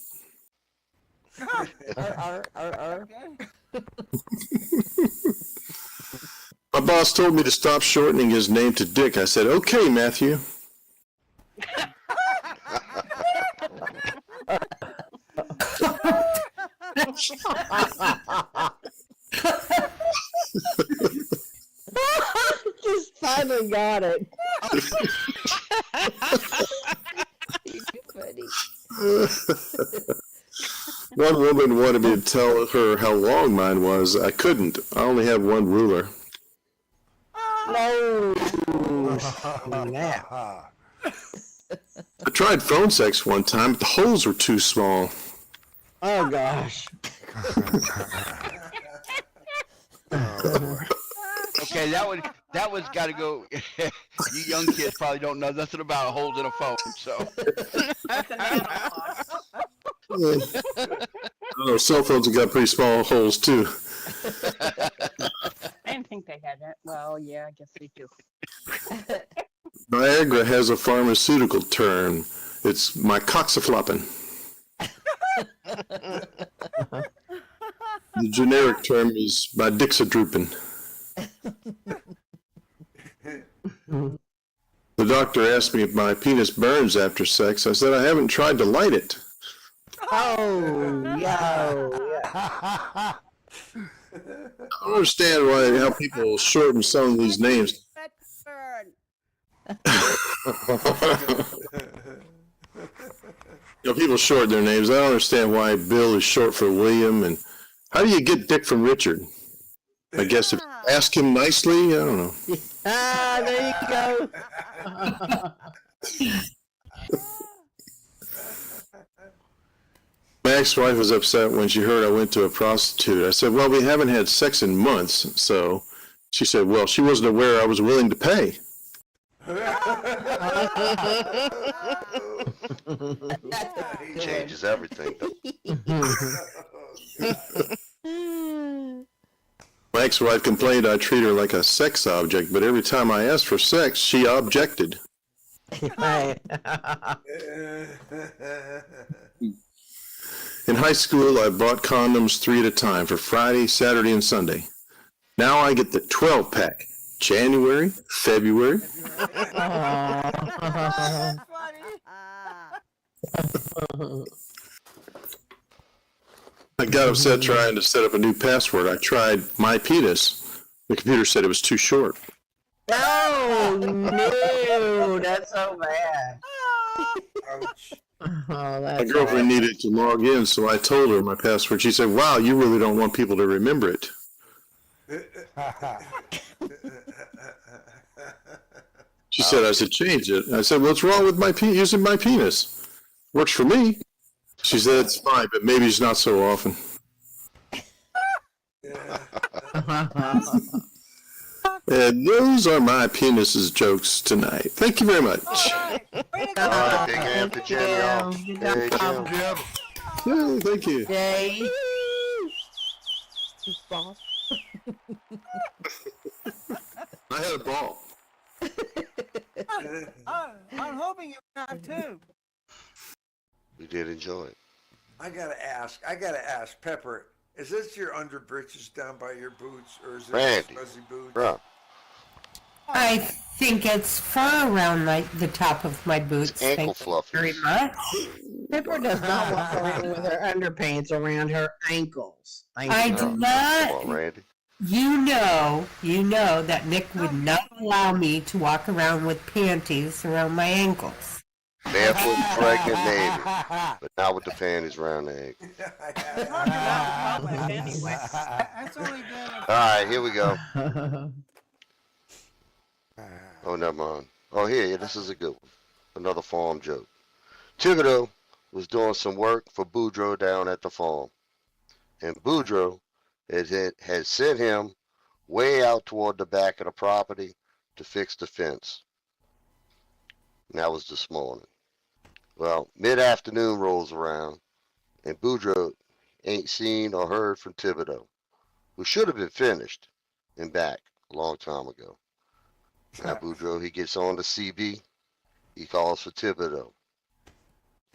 My boss told me to stop shortening his name to Dick. I said, "Okay, Matthew." Just finally got it. You're funny. One woman wanted me to tell her how long mine was. I couldn't. I only have one ruler. No. I tried phone sex one time, but the holes were too small. Oh gosh. Okay, that was got to go. You young kids probably don't know nothing about holes in a phone, so. That's an analog. Oh, cell phones have got pretty small holes too. I didn't think they had that. Well, yeah, I guess they do. Niagara has a pharmaceutical term. It's mycoxaflopin. The generic term is dixadrupin. The doctor asked me if my penis burns after sex. I said I haven't tried to light it. Oh, yo. I don't understand how people shorten some of these names. People shorten their names. I don't understand why Bill is short for William. And how do you get Dick from Richard? I guess if ask him nicely. I don't know. Ah, there you go. My ex-wife was upset when she heard I went to a prostitute. I said, "Well, we haven't had sex in months." So she said, "Well, she wasn't aware I was willing to pay." Changes everything. My ex-wife complained I treat her like a sex object, but every time I asked for sex, she objected. In high school, I bought condoms 3 at a time for Friday, Saturday, and Sunday. Now I get the 12-pack. January, February. I got upset trying to set up a new password. I tried my penis. The computer said it was too short. Oh, no. That's so bad. Ouch. Oh, My that's girlfriend needed to log in, so I told her my password. She said, "Wow, you really don't want people to remember it." She said I should change it. I said, "What's wrong with using my penis? Works for me." She said, "It's fine, but maybe it's not so often." And those are my penis's jokes tonight. Thank you very much. All right, big hand for Jim, y'all. Hey, Jim. Yeah, thank you. Jay. I had a ball. I'm hoping you have too. We did enjoy it. I gotta ask, Pepper, is this your under britches down by your boots, or is it Randy, fuzzy boots? bro. I think it's fur around the top of my boots. Ankle Thank you fluffers. very much. Pepper does not walk around with her underpants around her ankles. Thank I you. do Come not. on, Randy. You know that Nick would not allow me to walk around with panties around my ankles. Barefoot and pregnant, maybe. But not with the panties around the egg. Anyway. That's only good. Alright, here we go. Oh, never mind. Oh, here, yeah, this is a good one. Another farm joke. Thibodeau was doing some work for Boudreaux down at the farm. And Boudreaux had sent him way out toward the back of the property to fix the fence. And that was this morning. Well, mid-afternoon rolls around, and Boudreaux ain't seen or heard from Thibodeau, who should have been finished and back a long time ago. Now Boudreaux, he gets on the CB. He calls for Thibodeau.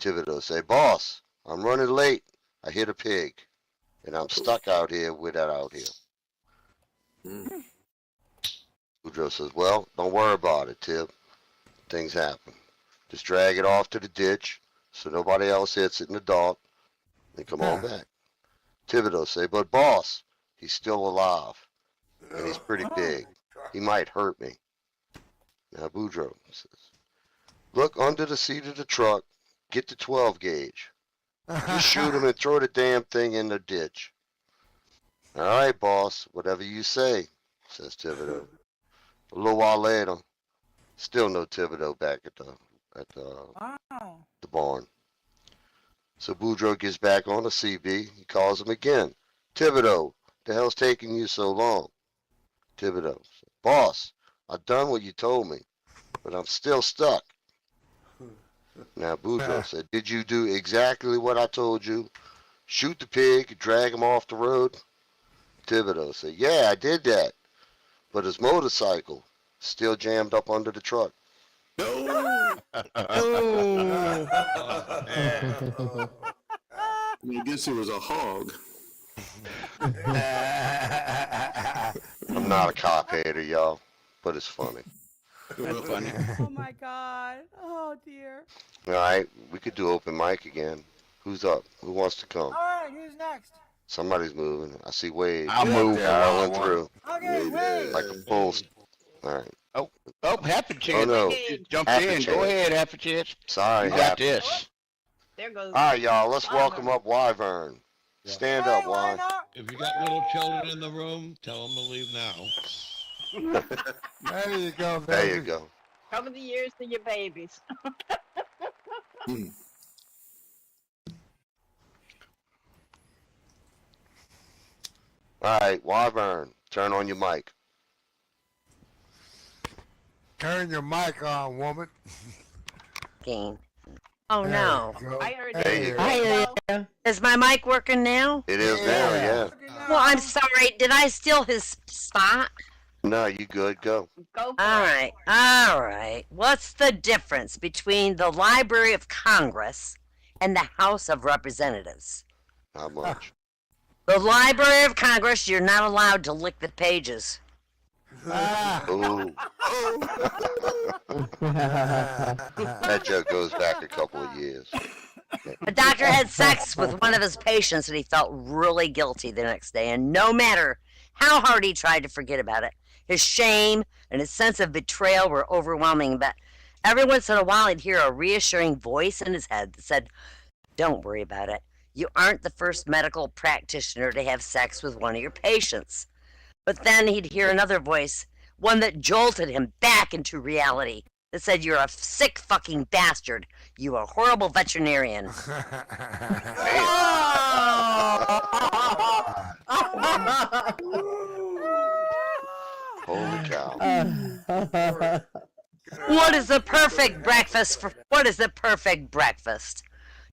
Thibodeau say, "Boss, I'm running late. I hit a pig, and I'm stuck out here with that out here." Boudreaux says, "Well, don't worry about it, Tib. Things happen. Just drag it off to the ditch so nobody else hits it in the dark, then come on back." Thibodeau say, "But boss, he's still alive, and he's pretty big. He might hurt me." Now Boudreaux says, "Look under the seat of the truck, get the 12 gauge. Just shoot him and throw the damn thing in the ditch." "All right, boss, whatever you say," says Thibodeau. A little while later, still no Thibodeau back at the barn. So Boudreaux gets back on the CB. He calls him again. "Thibodeau, the hell's taking you so long?" Thibodeau, "Boss, I've done what you told me, but I'm still stuck." Now Boudreaux said, "Did you do exactly what I told you? Shoot the pig, drag him off the road?" Thibodeau said, "Yeah, I did that, but his motorcycle still jammed up under the truck." I guess he was a hog. I'm not a cop hater, y'all, but it's funny. That's funny. Oh my god. Oh dear. All right, we could do open mic again. Who's up? Who wants to come? All right, who's next? Somebody's moving. I see Wade. I'll move. Barreling through Okay, wait. like a full. All right. Oh, Happy Chance. no. Just jumped Happy in. Chance. Go ahead, Happy Chance. Sorry. You got this. There goes. All right, y'all. Let's welcome up Wyvern. Stand up, Hey, why Wyvern. not? If you got little children in the room, tell them to leave now. There you go, There baby. you go. Cover the ears of your babies. All right, Wyvern. Turn on your mic. Turn your mic on, woman. Game. Oh There no. you go. I heard There it. you go. Hi, Well, Is my mic working now? It is now, yeah. Well, I'm sorry. Did I steal his spot? No, you good. Go. go for All it. right. All right. What's the difference between the Library of Congress and the House of Representatives? How much? The Library of Congress, you're not allowed to lick the pages. Ooh. That joke goes back a couple of years. A doctor had sex with one of his patients and he felt really guilty the next day. And no matter how hard he tried to forget about it, his shame and his sense of betrayal were overwhelming. But every once in a while, he'd hear a reassuring voice in his head that said, "Don't worry about it. You aren't the first medical practitioner to have sex with one of your patients." But then he'd hear another voice, one that jolted him back into reality, that said, "You're a sick fucking bastard. You a horrible veterinarian." Holy cow. What is the perfect breakfast for what is the perfect breakfast?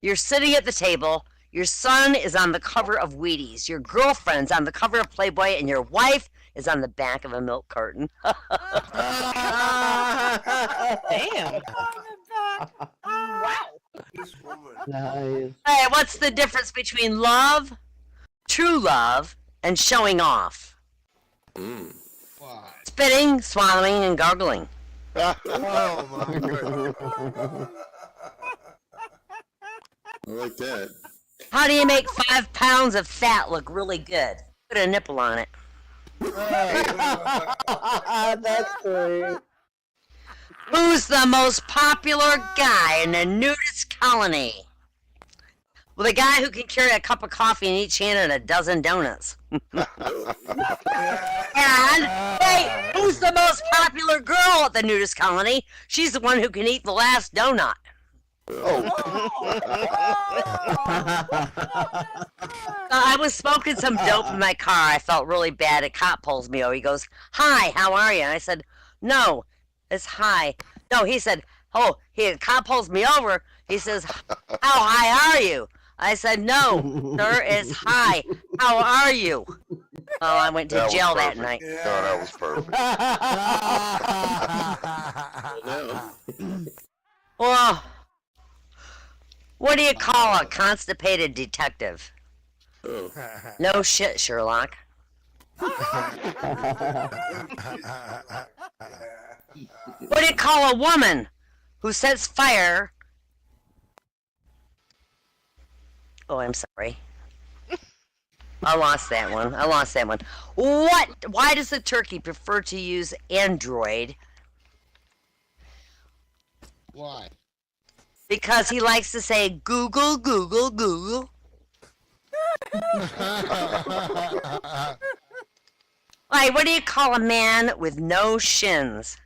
You're sitting at the table, your son is on the cover of Wheaties, your girlfriend's on the cover of Playboy, and your wife is on the back of a milk carton. Damn. Wow. This woman. Nice. Hey, what's the difference between love, true love, and showing off? Spitting, swallowing, and gargling. Oh, my goodness. I like that. How do you make 5 pounds of fat look really good? Put a nipple on it. That's great. Who's the most popular guy in the nudist colony? Well, the guy who can carry a cup of coffee in each hand and a dozen donuts. And, hey, who's the most popular girl at the nudist colony? She's the one who can eat the last donut. I was smoking some dope in my car. I felt really bad. A cop pulls me over. He goes, "Hi, how are you?" And I said, "No, it's hi." No, he said, "Oh," the cop pulls me over. He says, "How high are you?" I said, "No, sir, it's hi. How are you?" Oh, I went to That was jail that perfect. night. No, that was perfect. Well, what do you call a constipated detective? No shit, Sherlock. What do you call a woman who sets fire? Oh, I'm sorry. I lost that one. What? Why does the turkey prefer to use Android? Why? Because he likes to say Google, Google, Google. Like, what do you call a man with no shins?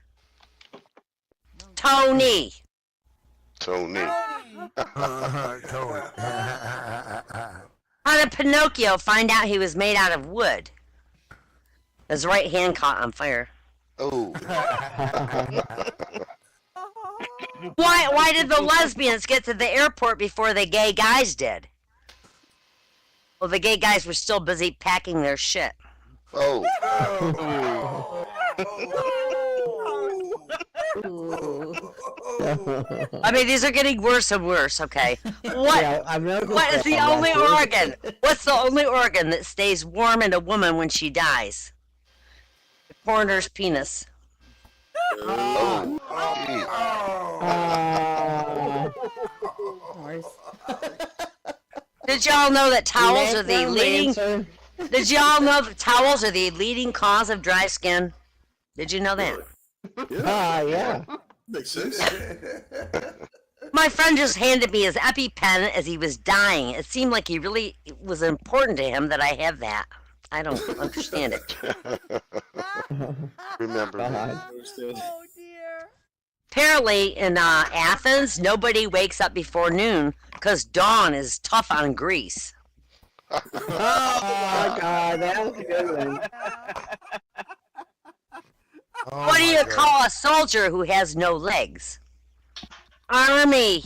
Tony. Tony. How did Pinocchio find out he was made out of wood? His right hand caught on fire. Oh. Why did the lesbians get to the airport before the gay guys did? Well, the gay guys were still busy packing their shit. Oh. I mean, these are getting worse and worse, okay? What? Yeah, What is the only organ? What's the only organ that stays warm in a woman when she dies? The coroner's penis. Oh. Did y'all know that towels are the Next leading... answer. Did y'all know that towels are the leading cause of dry skin? Did you know that? Yeah. Makes sense. My friend just handed me his EpiPen as he was dying. It seemed like he really it was important to him that I have that. I don't understand it. Remember me. Oh dear. Apparently, in Athens, nobody wakes up before noon because dawn is tough on Greece. Oh my God, that was a good one. Oh What do my you God. call a soldier who has no legs? Army.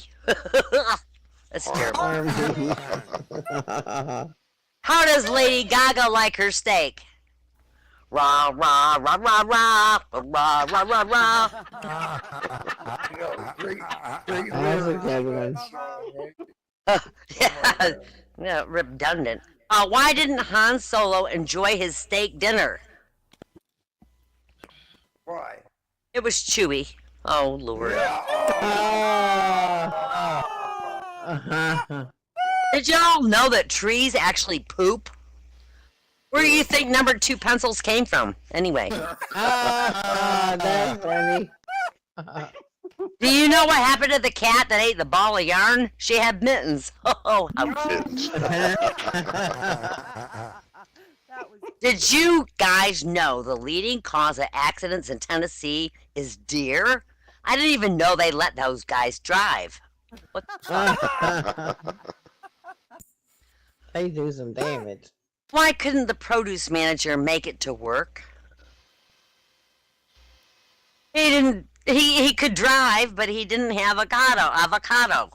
That's terrible. How does Lady Gaga like her steak? Rah, rah, rah, rah, rah, rah, rah, rah, rah. That was a good one. Yeah, redundant. Why didn't Han Solo enjoy his steak dinner? Why? It was chewy. Oh, Lord. Did y'all know that trees actually poop? Where do you think number 2 pencils came from? Anyway. That's funny. Do you know what happened to the cat that ate the ball of yarn? She had mittens. Oh, ouch. Kittens. That was Did you guys know the leading cause of accidents in Tennessee is deer? I didn't even know they let those guys drive. What the fuck? They do some damage. Why couldn't the produce manager make it to work? He didn't. He could drive, but he didn't have avocado.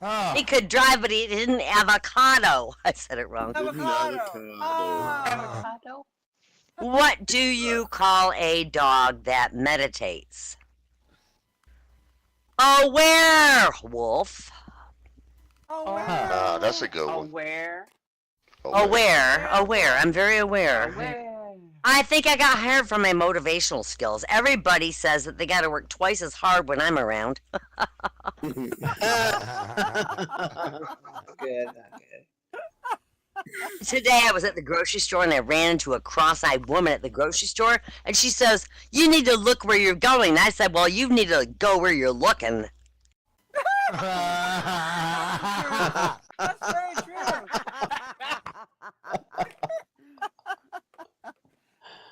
Oh. He could drive, but he didn't avocado. I said it wrong. avocado. What do you call a dog that meditates? A werewolf. Oh, That's a good one. Aware. Aware. I'm very aware. I think I got hired for my motivational skills. Everybody says that they got to work twice as hard when I'm around. Good. Today I was at the grocery store and I ran into a cross-eyed woman at the grocery store, and she says, "You need to look where you're going." And I said, "Well, you need to go where you're looking." That's very true.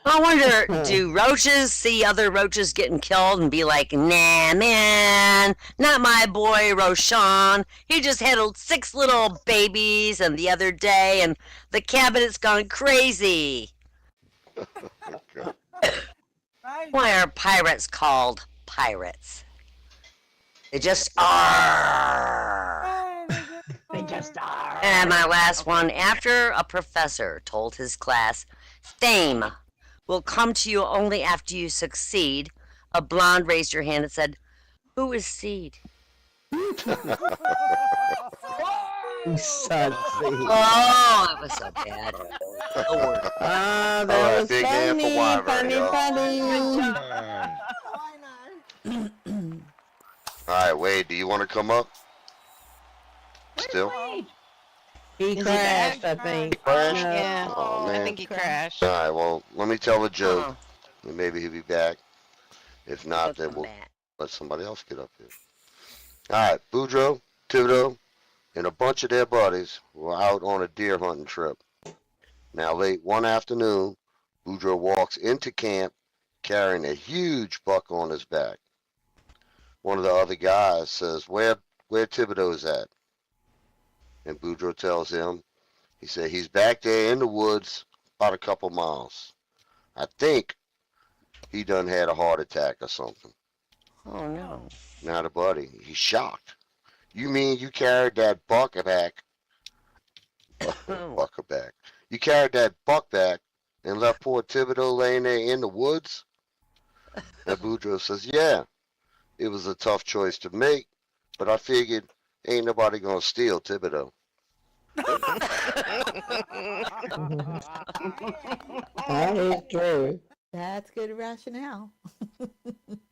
I wonder, do roaches see other roaches getting killed and be like, "Nah, man, not my boy Roshan. He just had 6 little babies and the other day, and the cabinet's gone crazy." Why are pirates called pirates? They just are. They just are. And my last one, after a professor told his class, "Fame will come to you only after you succeed," a blonde raised her hand and said, "Who is Seed?" Oh, it was so bad. Lord. Ah, All that right, was big hand for funny, Wyvern, funny, y'all. funny. All right, Wade, do you want to come up? Still? He crashed, I think. Crashed? No. Yeah, Oh, man. I think he crashed. All right, well, let me tell a joke, Oh. and maybe he'll be back. If not, He'll then come we'll back. let somebody else get up here. All right, Boudreaux, Thibodeau, and a bunch of their buddies were out on a deer hunting trip. Now, late one afternoon, Boudreaux walks into camp carrying a huge buck on his back. One of the other guys says, where Thibodeau's at? And Boudreaux tells him, he said, he's back there in the woods about a couple miles. I think he done had a heart attack or something. Oh, no. Now the buddy, he's shocked. You mean you carried that buck back? Buck back. You carried that buck back and left poor Thibodeau laying there in the woods? And Boudreaux says, yeah, it was a tough choice to make, but I figured ain't nobody gonna steal Thibodeau. That is true. That's good rationale.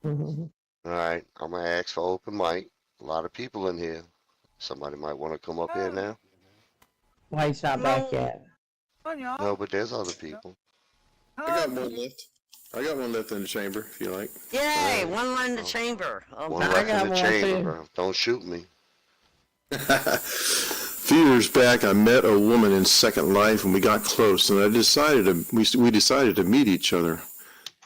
All right, I'm gonna ask for open mic. A lot of people in here. Somebody might want to come up here now. Why he's not back yet? Come on, y'all. No, but there's other people. I got one left. I got one left in the chamber, if you like. Yay, one line in the chamber. Oh, One God. left got in the one, chamber, bro. Don't shoot me. A few years back, I met a woman in Second Life, and we got close, and we decided to meet each other.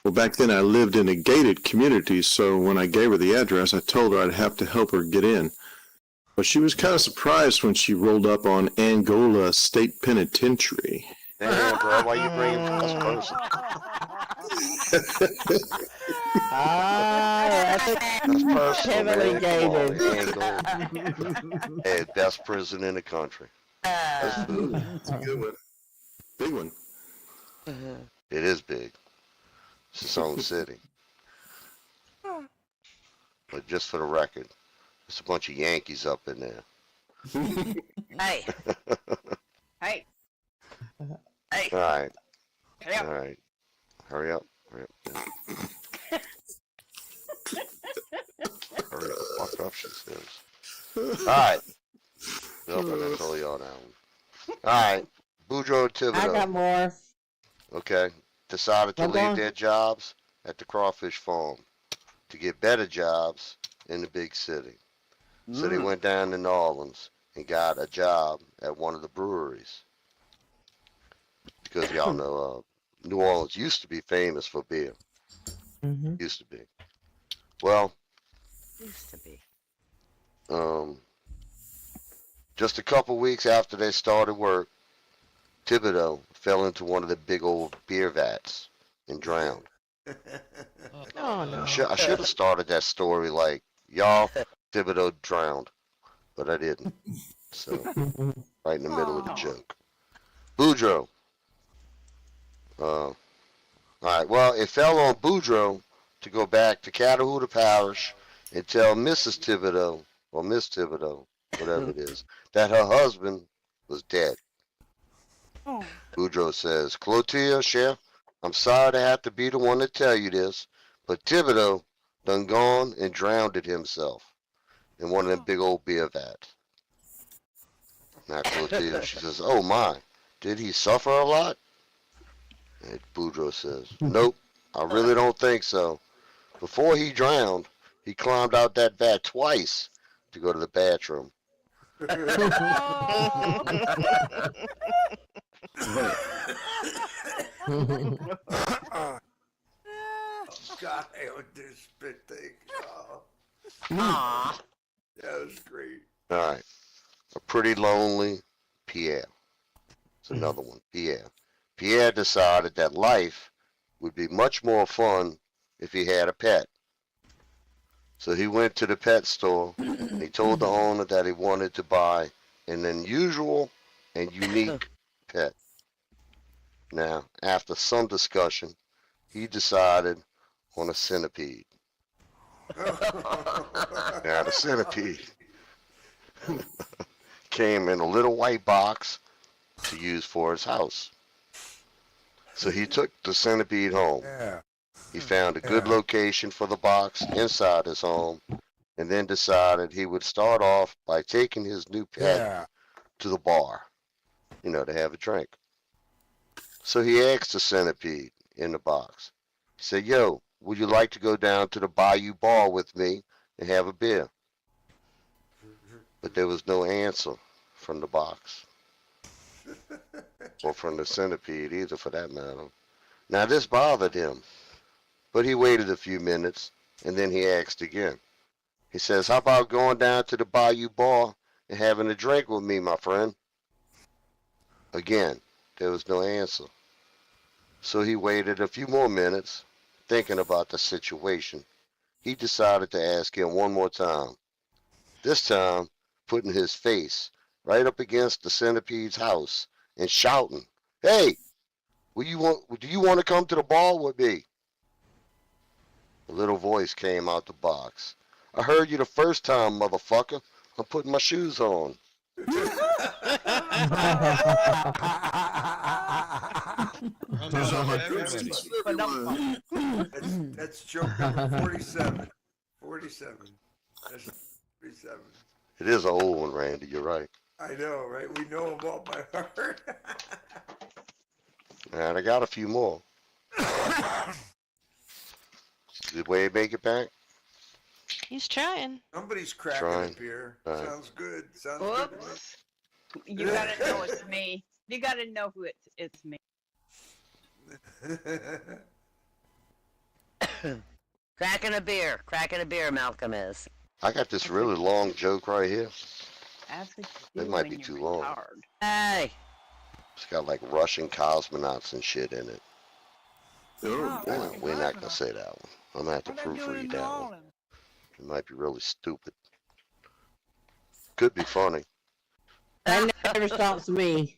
Well, back then I lived in a gated community, so when I gave her the address, I told her I'd have to help her get in. But she was kind of surprised when she rolled up on Angola State Penitentiary. Damn, bro, why you bringing first person? That's That's personal, heavily man. Come on, gated. Angola. Hey, best prison in the country. It's a good one. Big one. It is big. It's its own city. But just for the record, there's a bunch of Yankees up in there. Hey. Hey. Hey. All right. Hurry up. All right. Hurry up. Hurry up. Hurry the fuck up, she says. All right. Nope, I didn't tell y'all that one. All right. Boudreaux and I got Thibodeau. more. Okay. Decided to Hold leave on. their jobs at the crawfish farm to get better jobs in the big city. So they went down to New Orleans and got a job at one of the breweries. Because y'all know, New Orleans used to be famous for beer. Mm-hmm. Used to be. Well, Used to be. just a couple weeks after they started work, Thibodeau fell into one of the big old beer vats and drowned. Oh, no. I should have started that story like, y'all, Thibodeau drowned, but I didn't. So, right in the middle of the joke. Boudreaux. All right, well, it fell on Boudreaux to go back to Catahoula Parish and tell Mrs. Thibodeau, or Miss Thibodeau, whatever it is, that her husband was dead. Oh. Boudreaux says, Clotilde, Chef, I'm sorry to have to be the one to tell you this, but Thibodeau done gone and drowned it himself in one of them big old beer vats. Now Clotilde, she says, oh my, Did he suffer a lot? And Boudreaux says, nope, I really don't think so. Before he drowned, he climbed out that vat twice to go to the bathroom. God, I don't do spit thing. Oh, Aw. that was great. All right. A pretty lonely Pierre. It's another one, Pierre. Pierre decided that life would be much more fun if he had a pet. So he went to the pet store and he told the owner that he wanted to buy an unusual and unique pet. Now, after some discussion, he decided on a centipede. Now, the centipede came in a little white box to use for his house. So he took the centipede home. Yeah. He found a good location for the box inside his home and then decided he would start off by taking his new pet Yeah. to the bar, to have a drink. So he asked the centipede in the box. He said, yo, would you like to go down to the Bayou Bar with me and have a beer? But there was no answer from the box. Or from the centipede either, for that matter. Now this bothered him, but he waited a few minutes and then he asked again. He says, how about going down to the Bayou Bar and having a drink with me, my friend? Again, there was no answer. So he waited a few more minutes, thinking about the situation. He decided to ask him one more time. This time, putting his face right up against the centipede's house and shouting, hey, do you want to come to the bar with me? A little voice came out the box. I heard you the first time, motherfucker. I'm putting my shoes on. That's joke number 47. 47. That's 47. It is an old one, Randy. You're right. I know, right? We know them all by heart. And I got a few more. Did Wade make it back? He's trying. Somebody's cracking Trying. up here. All right. Sounds good. Sounds good. Whoops. You gotta know it's me. You gotta know who it's me. Cracking a beer, Malcolm is. I got this really long joke right here. That's what you It do might when be you're too long. retarded. Hey, It's got like Russian cosmonauts and shit in it. Oh, We're not gonna say that one. I'm gonna have to What are they doing in proofread New that one. Orleans? It might be really stupid. Could be funny. That never stops me.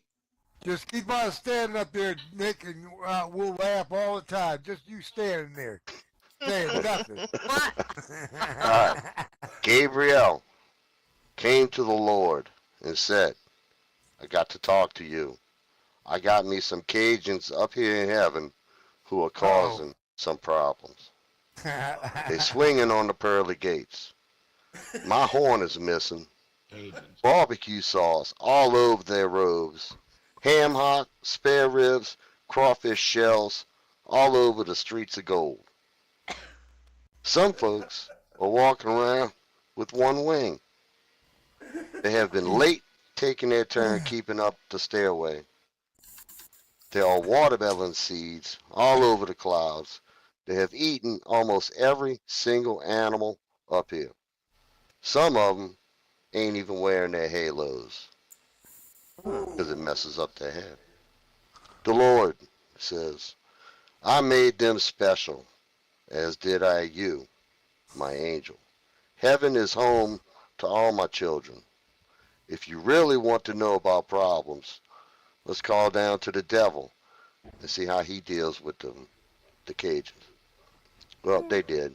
Just keep on standing up there, Nick, and we'll laugh all the time. Just you standing there, saying nothing. Alright. Gabriel came to the Lord and said, I got to talk to you. I got me some Cajuns up here in heaven who are causing some problems. They swinging on the pearly gates. My horn is missing. Barbecue sauce all over their robes. Ham hock, spare ribs, crawfish shells all over the streets of gold. Some folks are walking around with one wing. They have been late taking their turn keeping up the stairway. There are watermelon seeds all over the clouds. They have eaten almost every single animal up here. Some of them ain't even wearing their halos because it messes up their head. The Lord says, I made them special, as did I you, my angel. Heaven is home to all my children. If you really want to know about problems, let's call down to the devil and see how he deals with the Cajuns. Well, they did,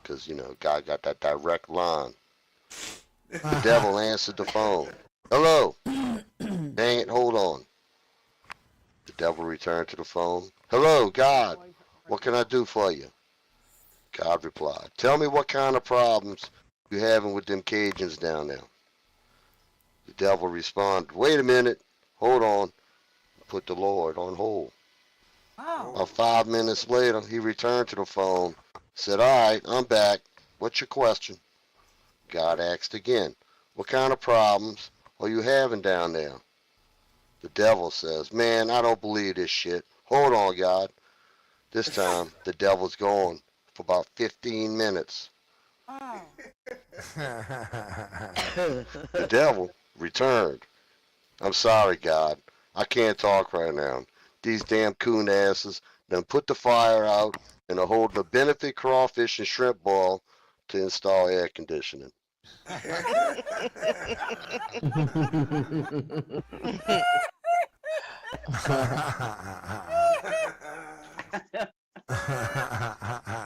because, God got that direct line. The devil answered the phone. Hello. Dang it, hold on. The devil returned to the phone. Hello, God. What can I do for you? God replied, tell me what kind of problems you having with them Cajuns down there. The devil responded, wait a minute. Hold on. put the Lord on hold. Oh. About 5 minutes later, he returned to the phone, said, all right, I'm back. What's your question? God asked again, what kind of problems are you having down there? The devil says, man, I don't believe this shit. Hold on, God. This time, the devil's gone for about 15 minutes. Oh. The devil returned. I'm sorry, God. I can't talk right now. These damn coon asses done put the fire out and are holding a benefit crawfish and shrimp ball to install air conditioning.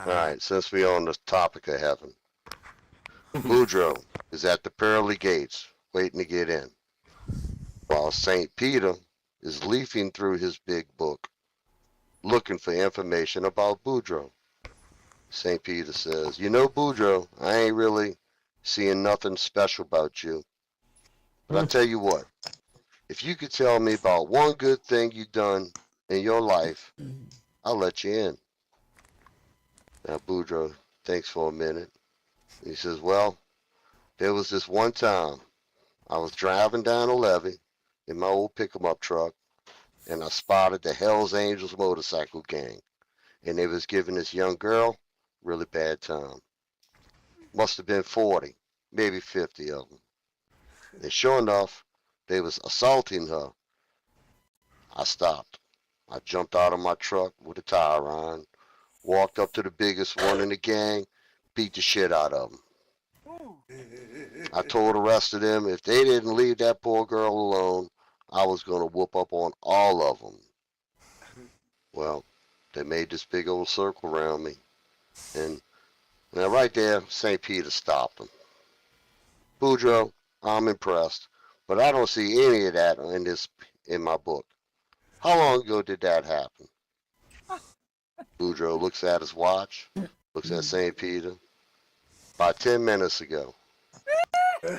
Alright, since we on the topic of heaven. Boudreaux is at the pearly gates, waiting to get in, while St. Peter is leafing through his big book, looking for information about Boudreaux. St. Peter says, you know, Boudreaux, I ain't really seeing nothing special about you. But I'll tell you what, if you could tell me about one good thing you've done in your life, I'll let you in. Now, Boudreaux thinks for a minute. He says, well, there was this one time I was driving down a levee in my old pickup truck, and I spotted the Hells Angels motorcycle gang, and they was giving this young girl really bad time. Must have been 40, maybe 50 of them. And sure enough, they was assaulting her. I stopped. I jumped out of my truck with a tire on, walked up to the biggest one in the gang, beat the shit out of them. I told the rest of them if they didn't leave that poor girl alone, I was going to whoop up on all of them. Well, they made this big old circle around me. And now right there, St. Peter stopped them. Boudreaux, I'm impressed, but I don't see any of that in my book. How long ago did that happen? Boudreaux looks at his watch, looks at St. Peter. About 10 minutes ago. Guess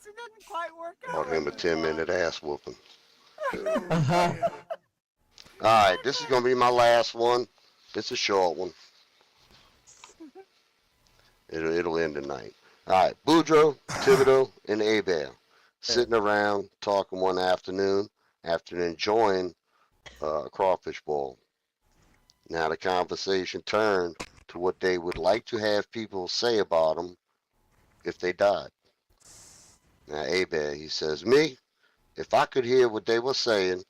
it didn't quite work out. Bought him a 10-minute ass whooping. Alright, this is going to be my last one. It's a short one. It'll end tonight. Alright, Boudreaux, Thibodeau, and Hebert sitting around talking one afternoon after enjoying a crawfish boil. Now the conversation turned to what they would like to have people say about them if they died. Now Hebert, he says, me, if I could hear what they were saying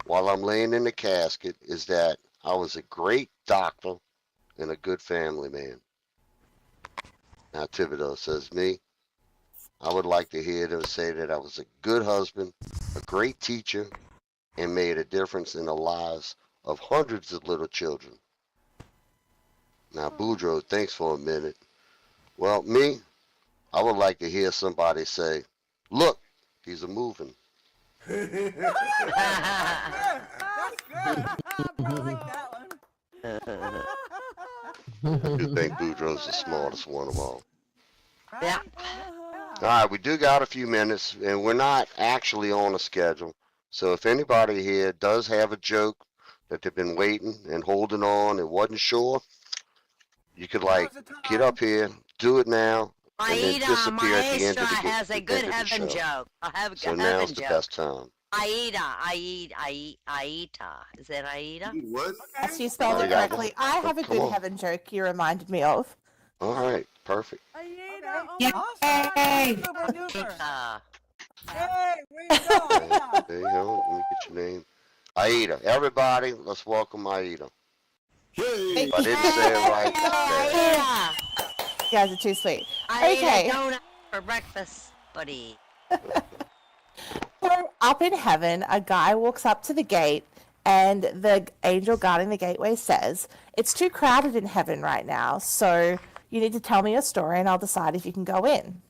while I'm laying in the casket, is that I was a great doctor and a good family man. Now Thibodeau says, me, I would like to hear them say that I was a good husband, a great teacher, and made a difference in the lives of hundreds of little children. Now Boudreaux thinks for a minute. Well, me, I would like to hear somebody say, look, he's a moving. That's good. I like that one. I do think Boudreaux's the smartest one of all. Yeah. All right, we do got a few minutes, and we're not actually on a schedule. So if anybody here does have a joke that they've been waiting and holding on and wasn't sure, you could like get up here, do it now, and then Aida disappear at the end Maestra of the, has a good end of the heaven show. joke. I have a So good now's heaven the joke. best time. Aida. Is that Aida? What? Yes, you spelled Oh, it yeah. correctly. I have a Come good on. heaven joke you reminded me of. All right, perfect. Aida, Yay! awesome. Super duper. Aida. Hey, way to go. Yeah. There you go. Let me get your name. Aida. Everybody, let's welcome Aida. If I didn't say it right, say it. Aida. You guys are too sweet. I ate Okay. a donut for breakfast, buddy. So up in heaven, a guy walks up to the gate, and the angel guarding the gateway says, "It's too crowded in heaven right now, so you need to tell me a story and I'll decide if you can go in."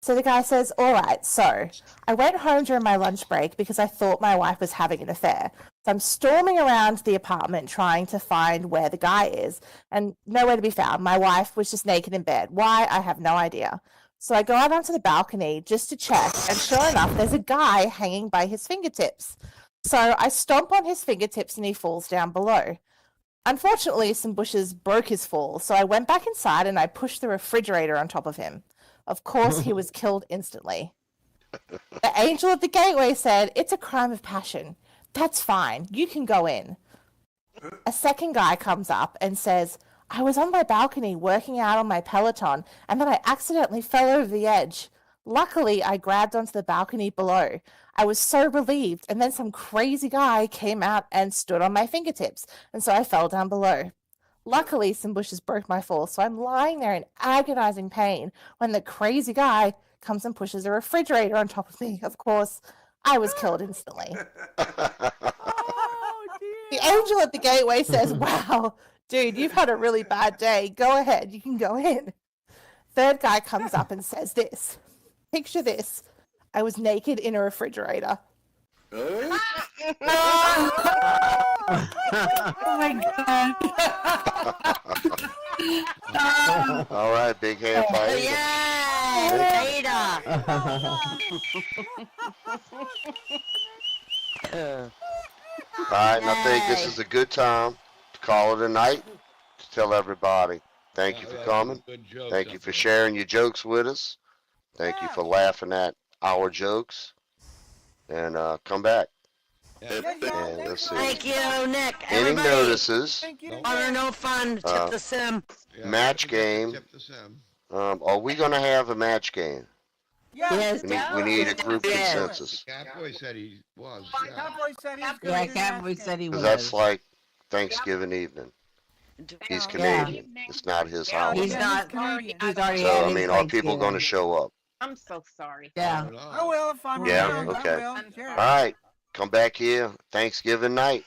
So the guy says, "All right, so I went home during my lunch break because I thought my wife was having an affair. So I'm storming around the apartment trying to find where the guy is, and nowhere to be found. My wife was just naked in bed. Why? I have no idea. So I go out onto the balcony just to check, and sure enough, there's a guy hanging by his fingertips. So I stomp on his fingertips and he falls down below. Unfortunately, some bushes broke his fall, so I went back inside and I pushed the refrigerator on top of him. Of course, he was killed instantly. The angel of the gateway said, "It's a crime of passion. That's fine. You can go in." A second guy comes up and says, "I was on my balcony working out on my Peloton, and then I accidentally fell over the edge. Luckily, I grabbed onto the balcony below. I was so relieved, and then some crazy guy came out and stood on my fingertips, and so I fell down below. Luckily, some bushes broke my fall, so I'm lying there in agonizing pain when the crazy guy comes and pushes a refrigerator on top of me. Of course, I was killed instantly." The angel at the gateway says, "Wow, dude, you've had a really bad day. Go ahead, you can go in." Third guy comes up and says this. Picture this. I was naked in a refrigerator. Oh my god. All right, big hand for Ada. Yay! Ada! All right, and I think this is a good time to call it a night, to tell everybody, thank you for coming. Thank you for sharing your jokes with us. Thank you for laughing at our jokes. And come back. And let's see. Thank you, Nick. Any Everybody, notices? fun or no fun, tip the sim. Match game. Are we going to have a match game? Yes. We need a group consensus. Catboy said he was. Cowboy said he's Yeah, gonna do that. Cowboy said he Because was. that's like Thanksgiving evening. He's Canadian. It's not his holiday. He's not. Canadian. He's already So, had I his mean, are people going to Thanksgiving. show up? I'm so sorry. Yeah. I will if I'm Yeah, around. okay. I will. Sure. All right. Come back here Thanksgiving night.